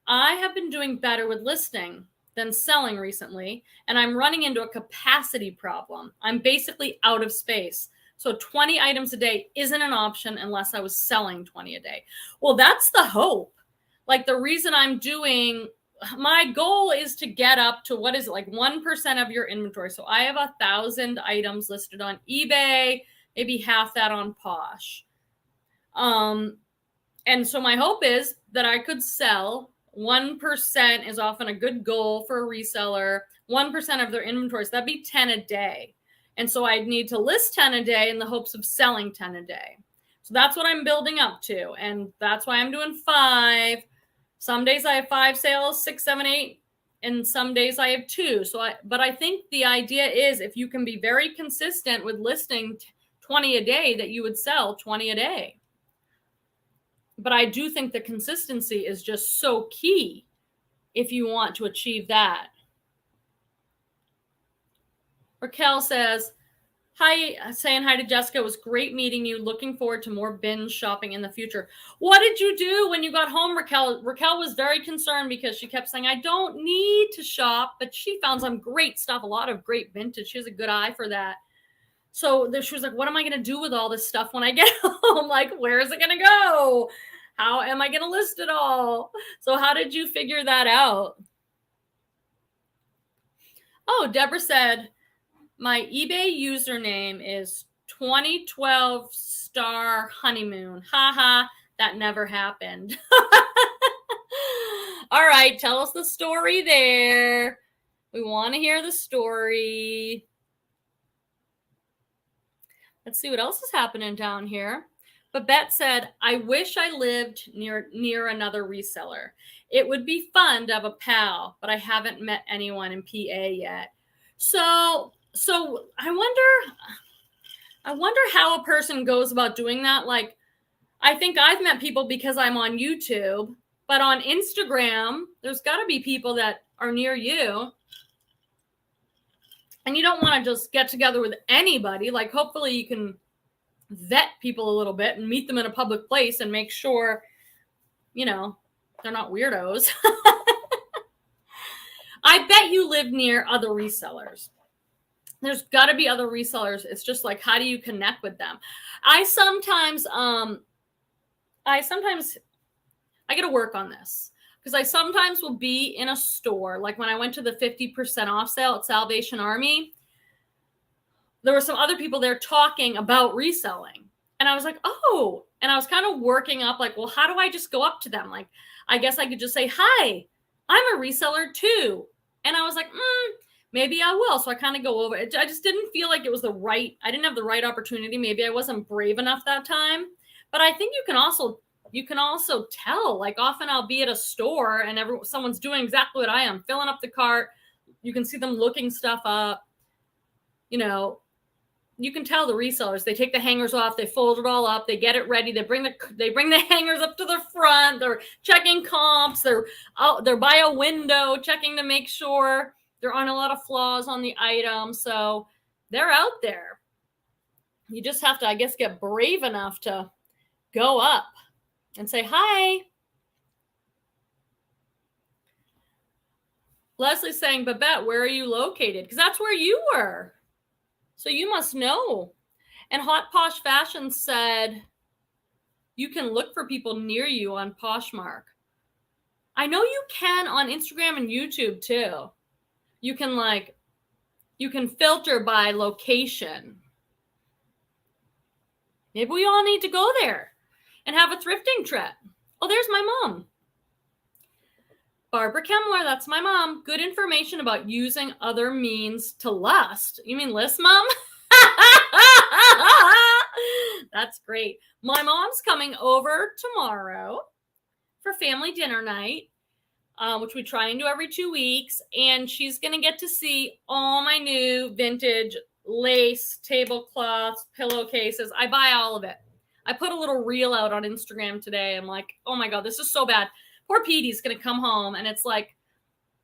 Speaker 1: I have been doing better with listing than selling recently, and I'm running into a capacity problem. I'm basically out of space. So 20 items a day isn't an option unless I was selling 20 a day. Well, that's the hope. Like the reason my goal is to get up to what is it, like 1% of your inventory. So I have 1,000 items listed on eBay, maybe half that on Posh. And so my hope is that I could sell 1% is often a good goal for a reseller, 1% of their inventory. So that'd be 10 a day. And so I'd need to list 10 a day in the hopes of selling 10 a day. So that's what I'm building up to. And that's why I'm doing 5. Some days I have 5 sales, 6, 7, 8, and some days I have 2. But I think the idea is if you can be very consistent with listing 20 a day, that you would sell 20 a day. But I do think the consistency is just so key if you want to achieve that. Raquel says, hi, saying hi to Jessica. It was great meeting you. Looking forward to more binge shopping in the future. What did you do when you got home, Raquel? Raquel was very concerned because she kept saying, I don't need to shop, but she found some great stuff, a lot of great vintage. She has a good eye for that. So she was like, what am I going to do with all this stuff when I get home? Like, where is it going to go? How am I going to list it all? So how did you figure that out? Oh, Deborah said, my eBay username is 2012 star honeymoon. Haha, that never happened. All right, tell us the story there. We want to hear the story. Let's see what else is happening down here. Babette said, I wish I lived near another reseller. It would be fun to have a pal, but I haven't met anyone in PA yet. So I wonder how a person goes about doing that. Like, I think I've met people because I'm on YouTube, but on Instagram, there's got to be people that are near you. And you don't want to just get together with anybody. Like, hopefully you can vet people a little bit and meet them in a public place and make sure, you know, they're not weirdos. I bet you live near other resellers. There's got to be other resellers. It's just like, how do you connect with them? I sometimes I got to work on this, because I sometimes will be in a store. Like when I went to the 50% off sale at Salvation Army, there were some other people there talking about reselling. And I was like, oh, and I was kind of working up like, well, how do I just go up to them? Like, I guess I could just say, hi, I'm a reseller too. And I was like, maybe I will. So I kind of go over it. I just didn't feel like it was I didn't have the right opportunity. Maybe I wasn't brave enough that time. But I think you can also tell. Like, often I'll be at a store and someone's doing exactly what I am, filling up the cart. You can see them looking stuff up. You know, you can tell the resellers. They take the hangers off, they fold it all up, they get it ready, they bring the hangers up to the front, they're checking comps, they're by a window checking to make sure there aren't a lot of flaws on the item. So they're out there. You just have to, I guess, get brave enough to go up and say hi. Leslie's saying, Babette, where are you located? Because that's where you were. So you must know. And Hot Posh Fashion said, you can look for people near you on Poshmark. I know you can on Instagram and YouTube too. You can filter by location. Maybe we all need to go there and have a thrifting trip. Oh, there's my mom. Barbara Kemmler, that's my mom. Good information about using other means to lust. You mean list, Mom? That's great. My mom's coming over tomorrow for family dinner night, which we try and do every 2 weeks. And she's going to get to see all my new vintage lace, tablecloths, pillowcases. I buy all of it. I put a little reel out on Instagram today. I'm like, oh my God, this is so bad. Poor Petey's going to come home and it's like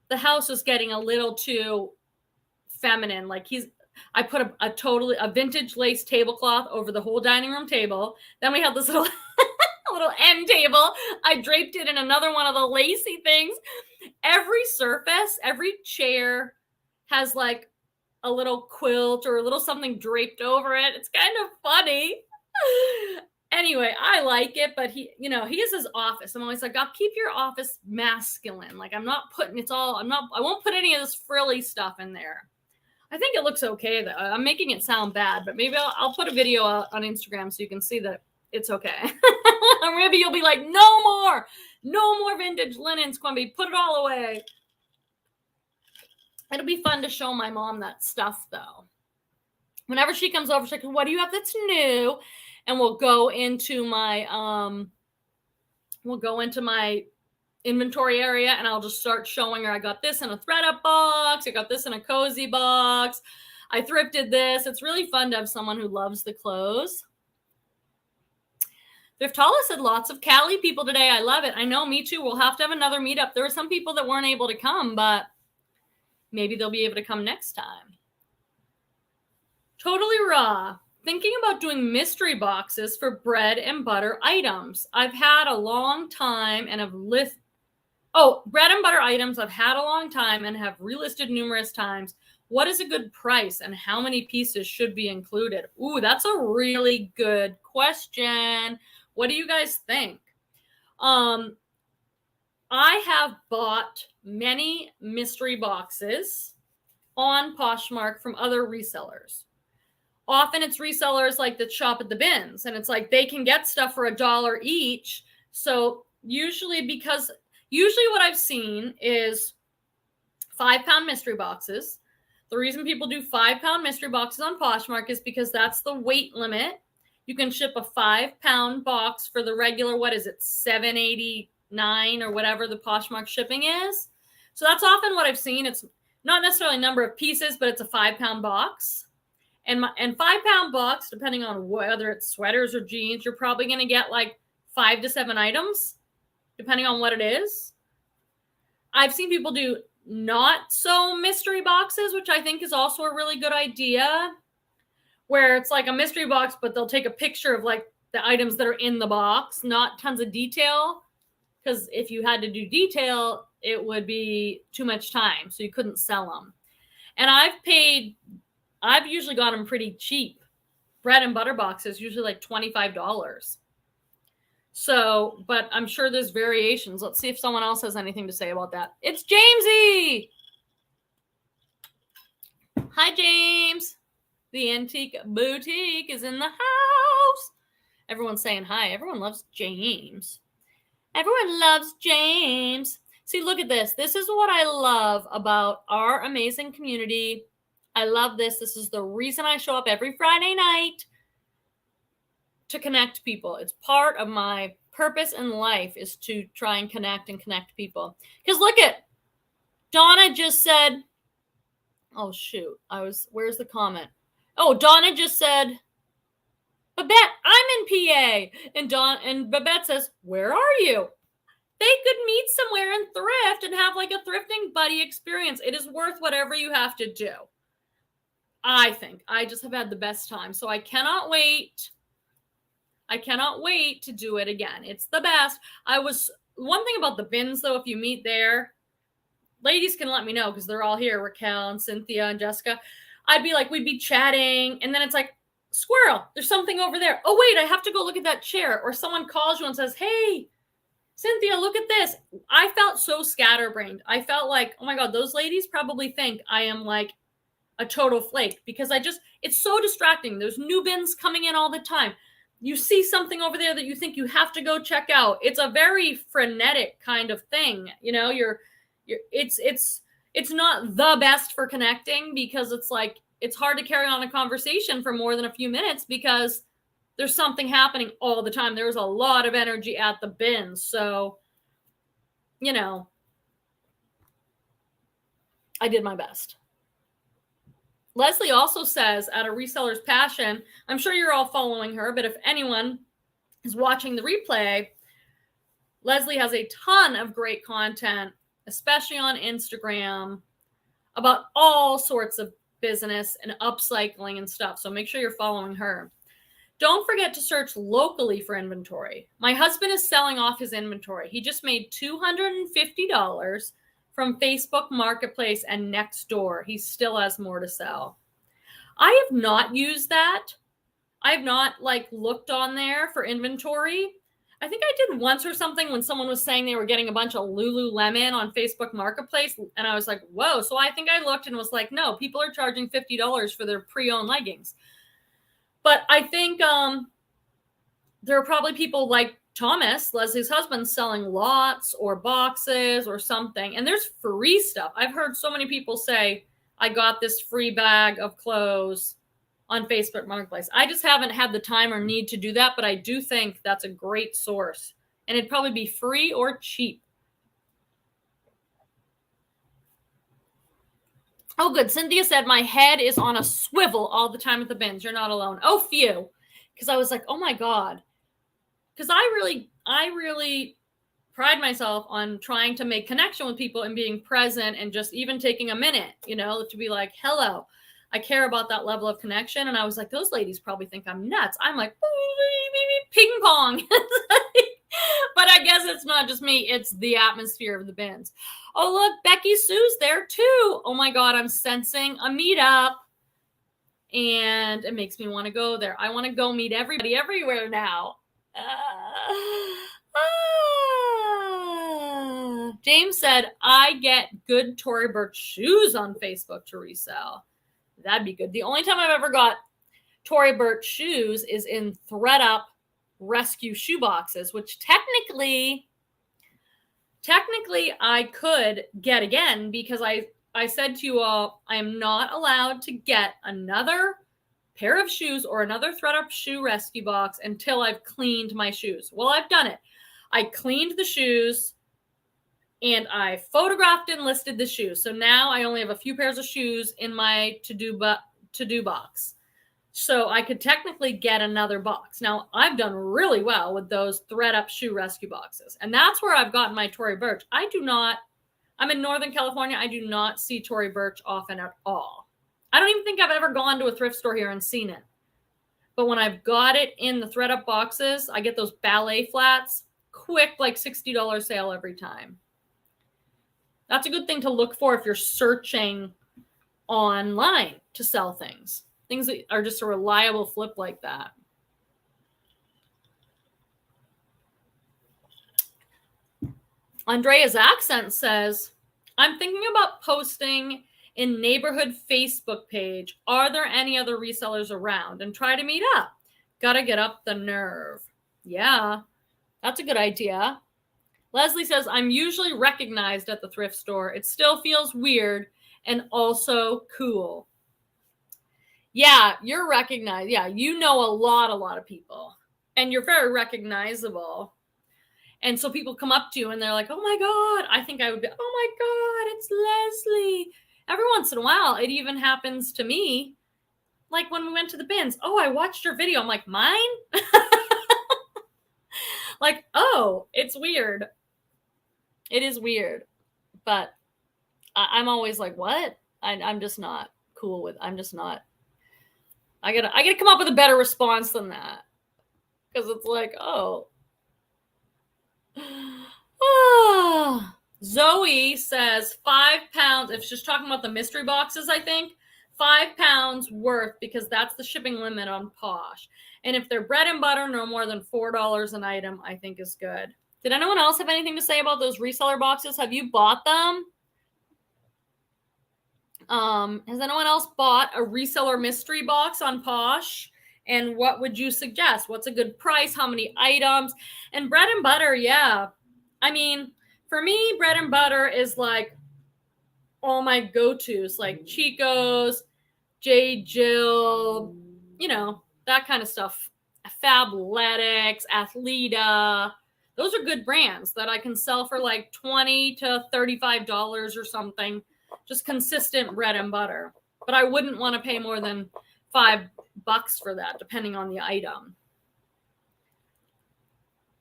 Speaker 1: the house is getting a little too feminine. Like I put a vintage lace tablecloth over the whole dining room table. Then we have this little little end table. I draped it in another one of the lacy things. Every surface, every chair has like a little quilt or a little something draped over it. It's kind of funny. Anyway, I like it, but he has his office. I'm always like, I'll keep your office masculine. Like I won't put any of this frilly stuff in there. I think it looks okay though. I'm making it sound bad, but maybe I'll put a video out on Instagram so you can see that it's okay. Or maybe you'll be like, no more vintage linens, Quimby. Put it all away. It'll be fun to show my mom that stuff though. Whenever she comes over, she's like, what do you have that's new? And we'll go into my inventory area and I'll just start showing her I got this in a Thredup box. I got this in a cozy box. I thrifted this. It's really fun to have someone who loves the clothes. Thrift Hauls said lots of Cali people today. I love it. I know, me too. We'll have to have another meetup. There were some people that weren't able to come, but maybe they'll be able to come next time. Totally Raw. Thinking about doing mystery boxes for bread and butter items. I've had a long time and have bread and butter items I've had a long time and have relisted numerous times. What is a good price and how many pieces should be included? Ooh, that's a really good question. What do you guys think? I have bought many mystery boxes on Poshmark from other resellers. Often it's resellers like that shop at the bins, and it's like they can get stuff for $1 each. So usually what I've seen is 5-pound mystery boxes. The reason people do 5-pound mystery boxes on Poshmark is because that's the weight limit. You can ship a 5-pound box for the regular, what is it, $7.89 or whatever the Poshmark shipping is. So that's often what I've seen. It's not necessarily a number of pieces, but it's a 5-pound box. And 5-pound box, depending on whether it's sweaters or jeans, you're probably going to get like 5 to 7 items, depending on what it is. I've seen people do not so mystery boxes, which I think is also a really good idea, where it's like a mystery box, but they'll take a picture of like the items that are in the box, not tons of detail. Because if you had to do detail, it would be too much time, so you couldn't sell them. And I've usually got them pretty cheap. Bread and butter boxes, usually like $25. So, but I'm sure there's variations. Let's see if someone else has anything to say about that. It's Jamesy. Hi, James. The Antique Boutique is in the house. Everyone's saying hi. Everyone loves James. Everyone loves James. See, look at this. This is what I love about our amazing community. I love this. This is the reason I show up every Friday night, to connect people. It's part of my purpose in life, is to try and connect people. Because look at, Donna just said, oh shoot, where's the comment? Oh, Donna just said, Babette, I'm in PA. And Babette says, where are you? They could meet somewhere and thrift and have like a thrifting buddy experience. It is worth whatever you have to do. I think I just have had the best time. So I cannot wait. I cannot wait to do it again. It's the best. One thing about the bins though, if you meet there, ladies can let me know because they're all here, Raquel and Cynthia and Jessica. We'd be chatting, and then it's like, squirrel, there's something over there. Oh wait, I have to go look at that chair. Or someone calls you and says, hey, Cynthia, look at this. I felt so scatterbrained. I felt like, oh my God, those ladies probably think I am like a total flake, because it's so distracting. There's new bins coming in all the time. You see something over there that you think you have to go check out. It's a very frenetic kind of thing. You know, it's not the best for connecting, because it's like, it's hard to carry on a conversation for more than a few minutes because there's something happening all the time. There's a lot of energy at the bins. So, you know, I did my best. Leslie also says, at A Reseller's Passion, I'm sure you're all following her, but if anyone is watching the replay, Leslie has a ton of great content, especially on Instagram, about all sorts of business and upcycling and stuff. So make sure you're following her. Don't forget to search locally for inventory. My husband is selling off his inventory. He just made $250 from Facebook Marketplace and Nextdoor. He still has more to sell. I have not used that. I have not looked on there for inventory. I think I did once or something when someone was saying they were getting a bunch of Lululemon on Facebook Marketplace. And I was like, whoa. So I think I looked and was like, no, people are charging $50 for their pre-owned leggings. But I think there are probably people like Thomas, Leslie's husband, selling lots or boxes or something. And there's free stuff. I've heard so many people say, I got this free bag of clothes on Facebook Marketplace. I just haven't had the time or need to do that, but I do think that's a great source. And it'd probably be free or cheap. Oh, good. Cynthia said, my head is on a swivel all the time at the bins. You're not alone. Oh, phew. Because I was like, oh my God. Because I really pride myself on trying to make connection with people and being present and just even taking a minute, to be like, hello, I care about that level of connection. And I was like, those ladies probably think I'm nuts. I'm like, ping pong. But I guess it's not just me. It's the atmosphere of the bins. Oh, look, Becky Sue's there too. Oh my God, I'm sensing a meetup. And it makes me want to go there. I want to go meet everybody everywhere now. James said, I get good Tory Burch shoes on Facebook to resell. That'd be good. The only time I've ever got Tory Burch shoes is in Thredup rescue shoe boxes, which technically I could get again, because I said to you all, I am not allowed to get another pair of shoes or another Thredup shoe rescue box until I've cleaned my shoes. Well, I've done it. I cleaned the shoes and I photographed and listed the shoes. So now I only have a few pairs of shoes in my to-do box. So I could technically get another box. Now, I've done really well with those Thredup shoe rescue boxes. And that's where I've gotten my Tory Burch. I'm in Northern California. I do not see Tory Burch often at all. I don't even think I've ever gone to a thrift store here and seen it. But when I've got it in the Thredup boxes, I get those ballet flats. Quick, like $60 sale every time. That's a good thing to look for if you're searching online to sell things. Things that are just a reliable flip like that. Andrea's Accent says, I'm thinking about posting in neighborhood Facebook page. Are there any other resellers around? And try to meet up. Gotta get up the nerve. Yeah, that's a good idea. Leslie says, I'm usually recognized at the thrift store. It still feels weird and also cool. Yeah, you're recognized. Yeah, you know a lot of people. And you're very recognizable. And so people come up to you and they're like, oh my God. I think I would be, oh my God, it's Leslie. Every once in a while, it even happens to me. Like when we went to the bins. Oh, I watched your video. I'm like, mine? Like, oh, it's weird. It is weird. But I'm always like, what? I'm just not cool with, I'm just not. I gotta come up with a better response than that. Because it's like, oh. Zoe says 5 pounds. If she's talking about the mystery boxes, I think 5 pounds worth, because that's the shipping limit on Posh. And if they're bread and butter, no more than $4 an item, I think is good. Did anyone else have anything to say about those reseller boxes? Have you bought them? Has anyone else bought a reseller mystery box on Posh? And what would you suggest? What's a good price? How many items? And bread and butter, yeah. I mean, for me, bread and butter is like all my go-tos, like Chico's, J. Jill, you know, that kind of stuff. Fabletics, Athleta. Those are good brands that I can sell for like $20 to $35 or something. Just consistent bread and butter. But I wouldn't want to pay more than $5 for that, depending on the item.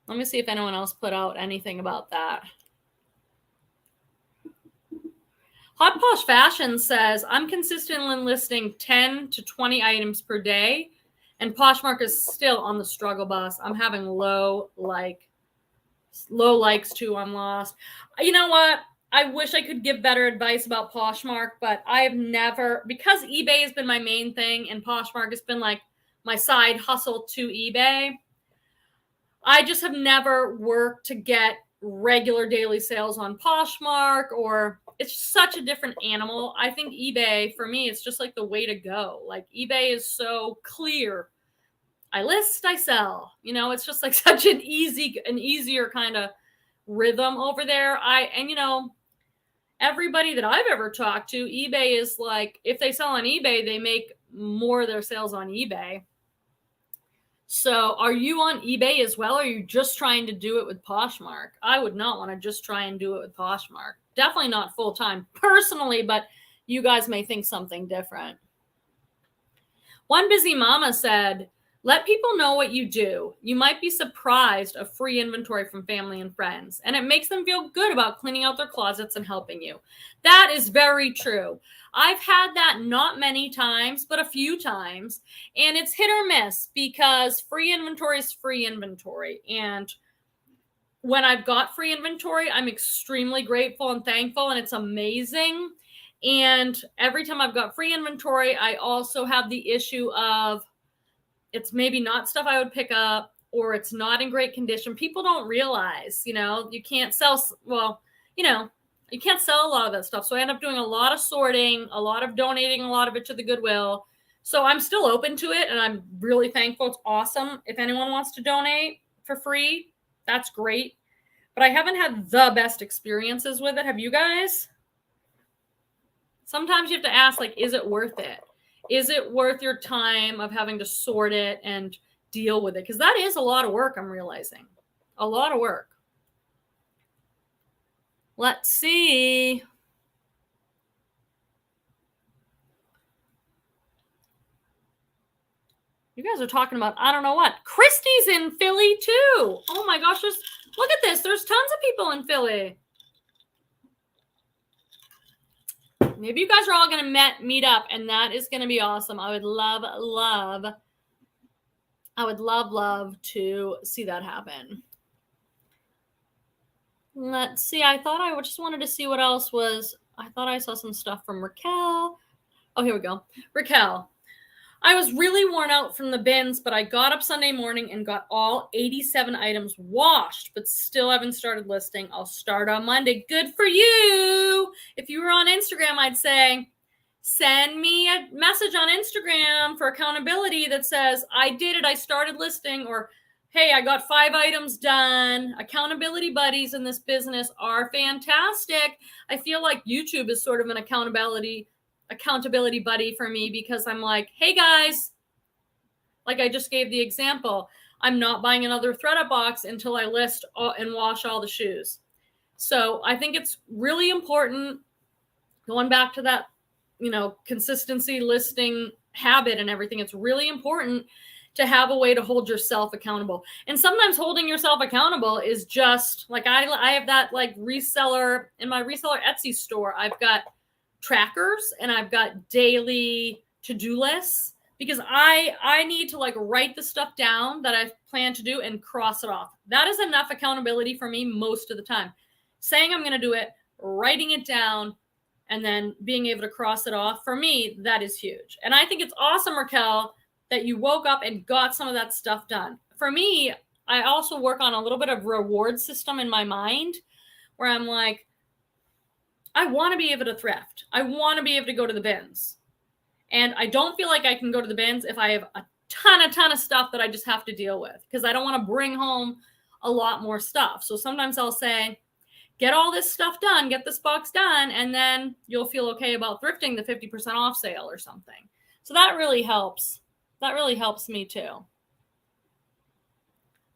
Speaker 1: Let me see if anyone else put out anything about that. Hot Posh Fashion says, I'm consistently listing 10 to 20 items per day, and Poshmark is still on the struggle bus. I'm having low likes too. I'm lost. You know what? I wish I could give better advice about Poshmark, but I've never, because eBay has been my main thing and Poshmark has been like my side hustle to eBay. I just have never worked to get regular daily sales on Poshmark, or it's such a different animal. I think eBay, for me, it's just like the way to go. Like eBay is so clear. I list, I sell. You know, it's just like such an easier kind of rhythm over there. Everybody that I've ever talked to, eBay is like, if they sell on eBay, they make more of their sales on eBay. So are you on eBay as well? Or are you just trying to do it with Poshmark? I would not want to just try and do it with Poshmark. Definitely not full time personally, but you guys may think something different. One busy mama said, let people know what you do. You might be surprised of free inventory from family and friends, and it makes them feel good about cleaning out their closets and helping you. That is very true. I've had that not many times, but a few times, and it's hit or miss because free inventory is free inventory. And when I've got free inventory, I'm extremely grateful and thankful, and it's amazing. And every time I've got free inventory, I also have the issue of it's maybe not stuff I would pick up, or it's not in great condition. People don't realize, you can't sell. Well, you can't sell a lot of that stuff. So I end up doing a lot of sorting, a lot of donating, a lot of it to the Goodwill. So I'm still open to it, and I'm really thankful. It's awesome. If anyone wants to donate for free, that's great. But I haven't had the best experiences with it. Have you guys? Sometimes you have to ask, like, is it worth it? Is it worth your time of having to sort it and deal with it? Because that is a lot of work, I'm realizing. A lot of work. Let's see. You guys are talking about, I don't know what. Christy's in Philly too. Oh my gosh, look at this. There's tons of people in Philly. Maybe you guys are all going to meet up, and that is going to be awesome. I would love to see that happen. Let's see. I thought I just wanted to see what else was. I thought I saw some stuff from Raquel. Oh, here we go. Raquel. I was really worn out from the bins, but I got up Sunday morning and got all 87 items washed, but still haven't started listing. I'll start on Monday. Good for you. If you were on Instagram, I'd say, send me a message on Instagram for accountability that says, I did it, I started listing, or, hey, I got 5 items done. Accountability buddies in this business are fantastic. I feel like YouTube is sort of an accountability buddy for me, because I'm like, hey guys, like I just gave the example, I'm not buying another Thredup box until I list and wash all the shoes. So I think it's really important, going back to that, consistency listing habit and everything. It's really important to have a way to hold yourself accountable. And sometimes holding yourself accountable is just like, I have that like reseller in my reseller Etsy store. I've got trackers and I've got daily to-do lists, because I need to like write the stuff down that I plan to do and cross it off. That is enough accountability for me most of the time. Saying I'm going to do it, writing it down, and then being able to cross it off, for me, that is huge. And I think it's awesome, Raquel, that you woke up and got some of that stuff done. For me, I also work on a little bit of reward system in my mind, where I'm like, I want to be able to thrift. I want to be able to go to the bins. And I don't feel like I can go to the bins if I have a ton of stuff that I just have to deal with, because I don't want to bring home a lot more stuff. So sometimes I'll say, get all this stuff done, get this box done, and then you'll feel okay about thrifting the 50% off sale or something. So that really helps. That really helps me too.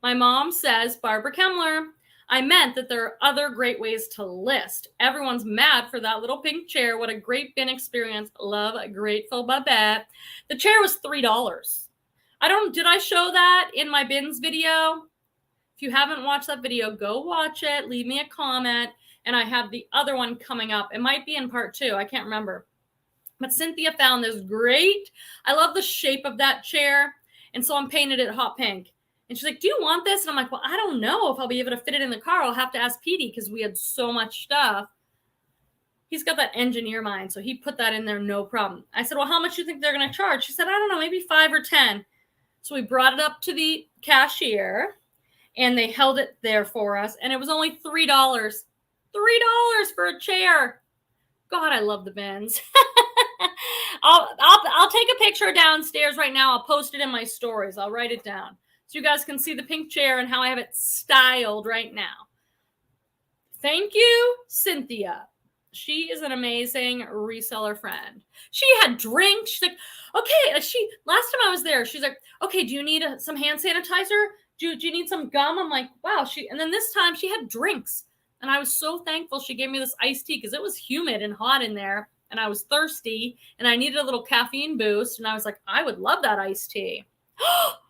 Speaker 1: My mom says, Barbara Kemmler, I meant that there are other great ways to list. Everyone's mad for that little pink chair. What a great bin experience. Love, Grateful Babette. The chair was $3. Did I show that in my bins video? If you haven't watched that video, go watch it. Leave me a comment. And I have the other one coming up. It might be in part 2. I can't remember. But Cynthia found this great. I love the shape of that chair. And so I'm painted it hot pink. And she's like, do you want this? And I'm like, well, I don't know if I'll be able to fit it in the car. I'll have to ask Petey, because we had so much stuff. He's got that engineer mind, so he put that in there, no problem. I said, well, how much do you think they're going to charge? She said, I don't know, maybe 5 or 10. So we brought it up to the cashier, and they held it there for us, and it was only $3. $3 for a chair. God, I love the bins. I'll take a picture downstairs right now. I'll post it in my stories. I'll write it down, so you guys can see the pink chair and how I have it styled right now. Thank you, Cynthia. She is an amazing reseller friend. She had drinks. She's like, okay, last time I was there, she's like, okay, do you need some hand sanitizer? Do you need some gum? I'm like, wow. And then this time she had drinks. And I was so thankful she gave me this iced tea, because it was humid and hot in there. And I was thirsty and I needed a little caffeine boost. And I was like, I would love that iced tea.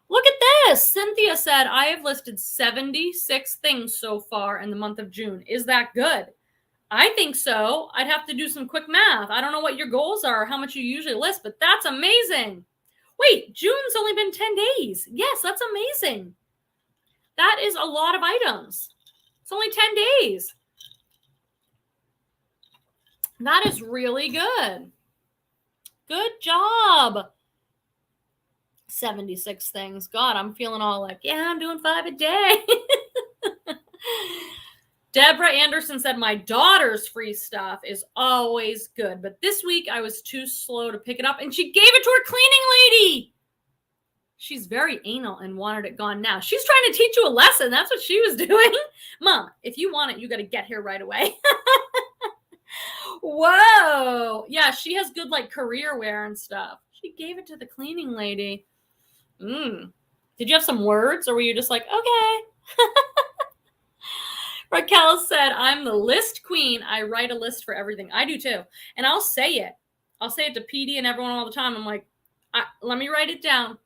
Speaker 1: Look at this. Cynthia said, I have listed 76 things so far in the month of June. Is that good? I think so. I'd have to do some quick math. I don't know what your goals are, how much you usually list, but that's amazing. Wait, June's only been 10 days. Yes, that's amazing. That is a lot of items. It's only 10 days. That is really good. Good job. 76 things. God, I'm feeling all like, yeah, I'm doing 5 a day. Deborah Anderson said, my daughter's free stuff is always good, but this week I was too slow to pick it up and she gave it to her cleaning lady. She's very anal and wanted it gone now. She's trying to teach you a lesson. That's what she was doing. Mom, if you want it, you got to get here right away. Whoa. Yeah, she has good like career wear and stuff. She gave it to the cleaning lady. Did you have some words or were you just like, okay? Raquel said, I'm the list queen. I write a list for everything. I do too. And I'll say it. I'll say it to PD and everyone all the time. I'm like, let me write it down.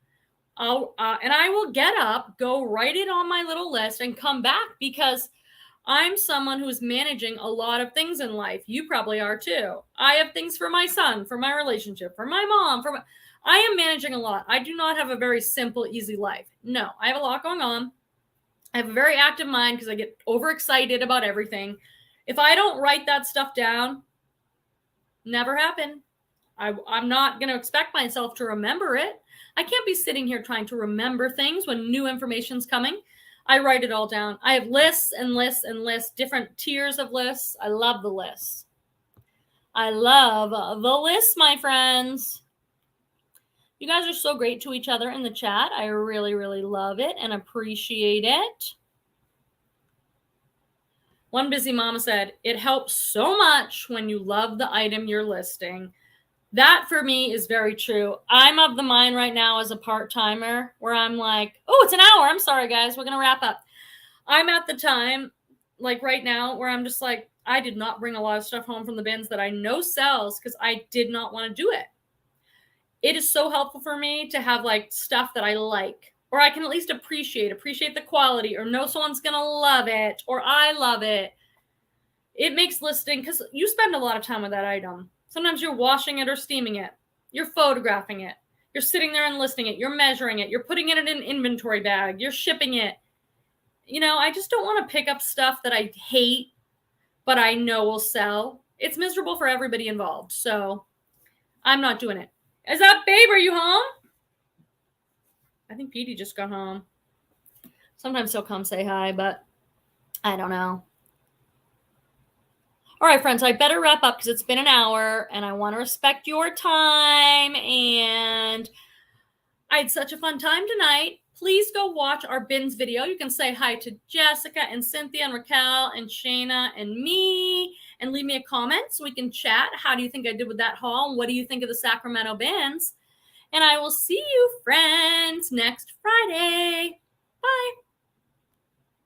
Speaker 1: And I will get up, go write it on my little list and come back because I'm someone who's managing a lot of things in life. You probably are too. I have things for my son, for my relationship, for my mom, I am managing a lot. I do not have a very simple, easy life. No, I have a lot going on. I have a very active mind because I get overexcited about everything. If I don't write that stuff down, never happen. I'm not going to expect myself to remember it. I can't be sitting here trying to remember things when new information's coming. I write it all down. I have lists and lists and lists, different tiers of lists. I love the lists. I love the lists, my friends. You guys are so great to each other in the chat. I really, really love it and appreciate it. One busy mama said, it helps so much when you love the item you're listing. That for me is very true. I'm of the mind right now as a part-timer where I'm like, oh, it's an hour. I'm sorry, guys. We're going to wrap up. I'm at the time, like right now, where I'm just like, I did not bring a lot of stuff home from the bins that I know sells because I did not want to do it. It is so helpful for me to have like stuff that I like, or I can at least appreciate the quality, or know someone's going to love it, or I love it. It makes listing, because you spend a lot of time with that item. Sometimes you're washing it or steaming it. You're photographing it. You're sitting there and listing it. You're measuring it. You're putting it in an inventory bag. You're shipping it. You know, I just don't want to pick up stuff that I hate, but I know will sell. It's miserable for everybody involved. So I'm not doing it. Is that babe? Are you home? I think Petey just got home. Sometimes he'll come say hi, but I don't know. All right, friends, I better wrap up because it's been an hour and I want to respect your time. And I had such a fun time tonight. Please go watch our bins video. You can say hi to Jessica and Cynthia and Raquel and Shayna and me and leave me a comment so we can chat. How do you think I did with that haul? What do you think of the Sacramento bins? And I will see you, friends, next Friday. Bye.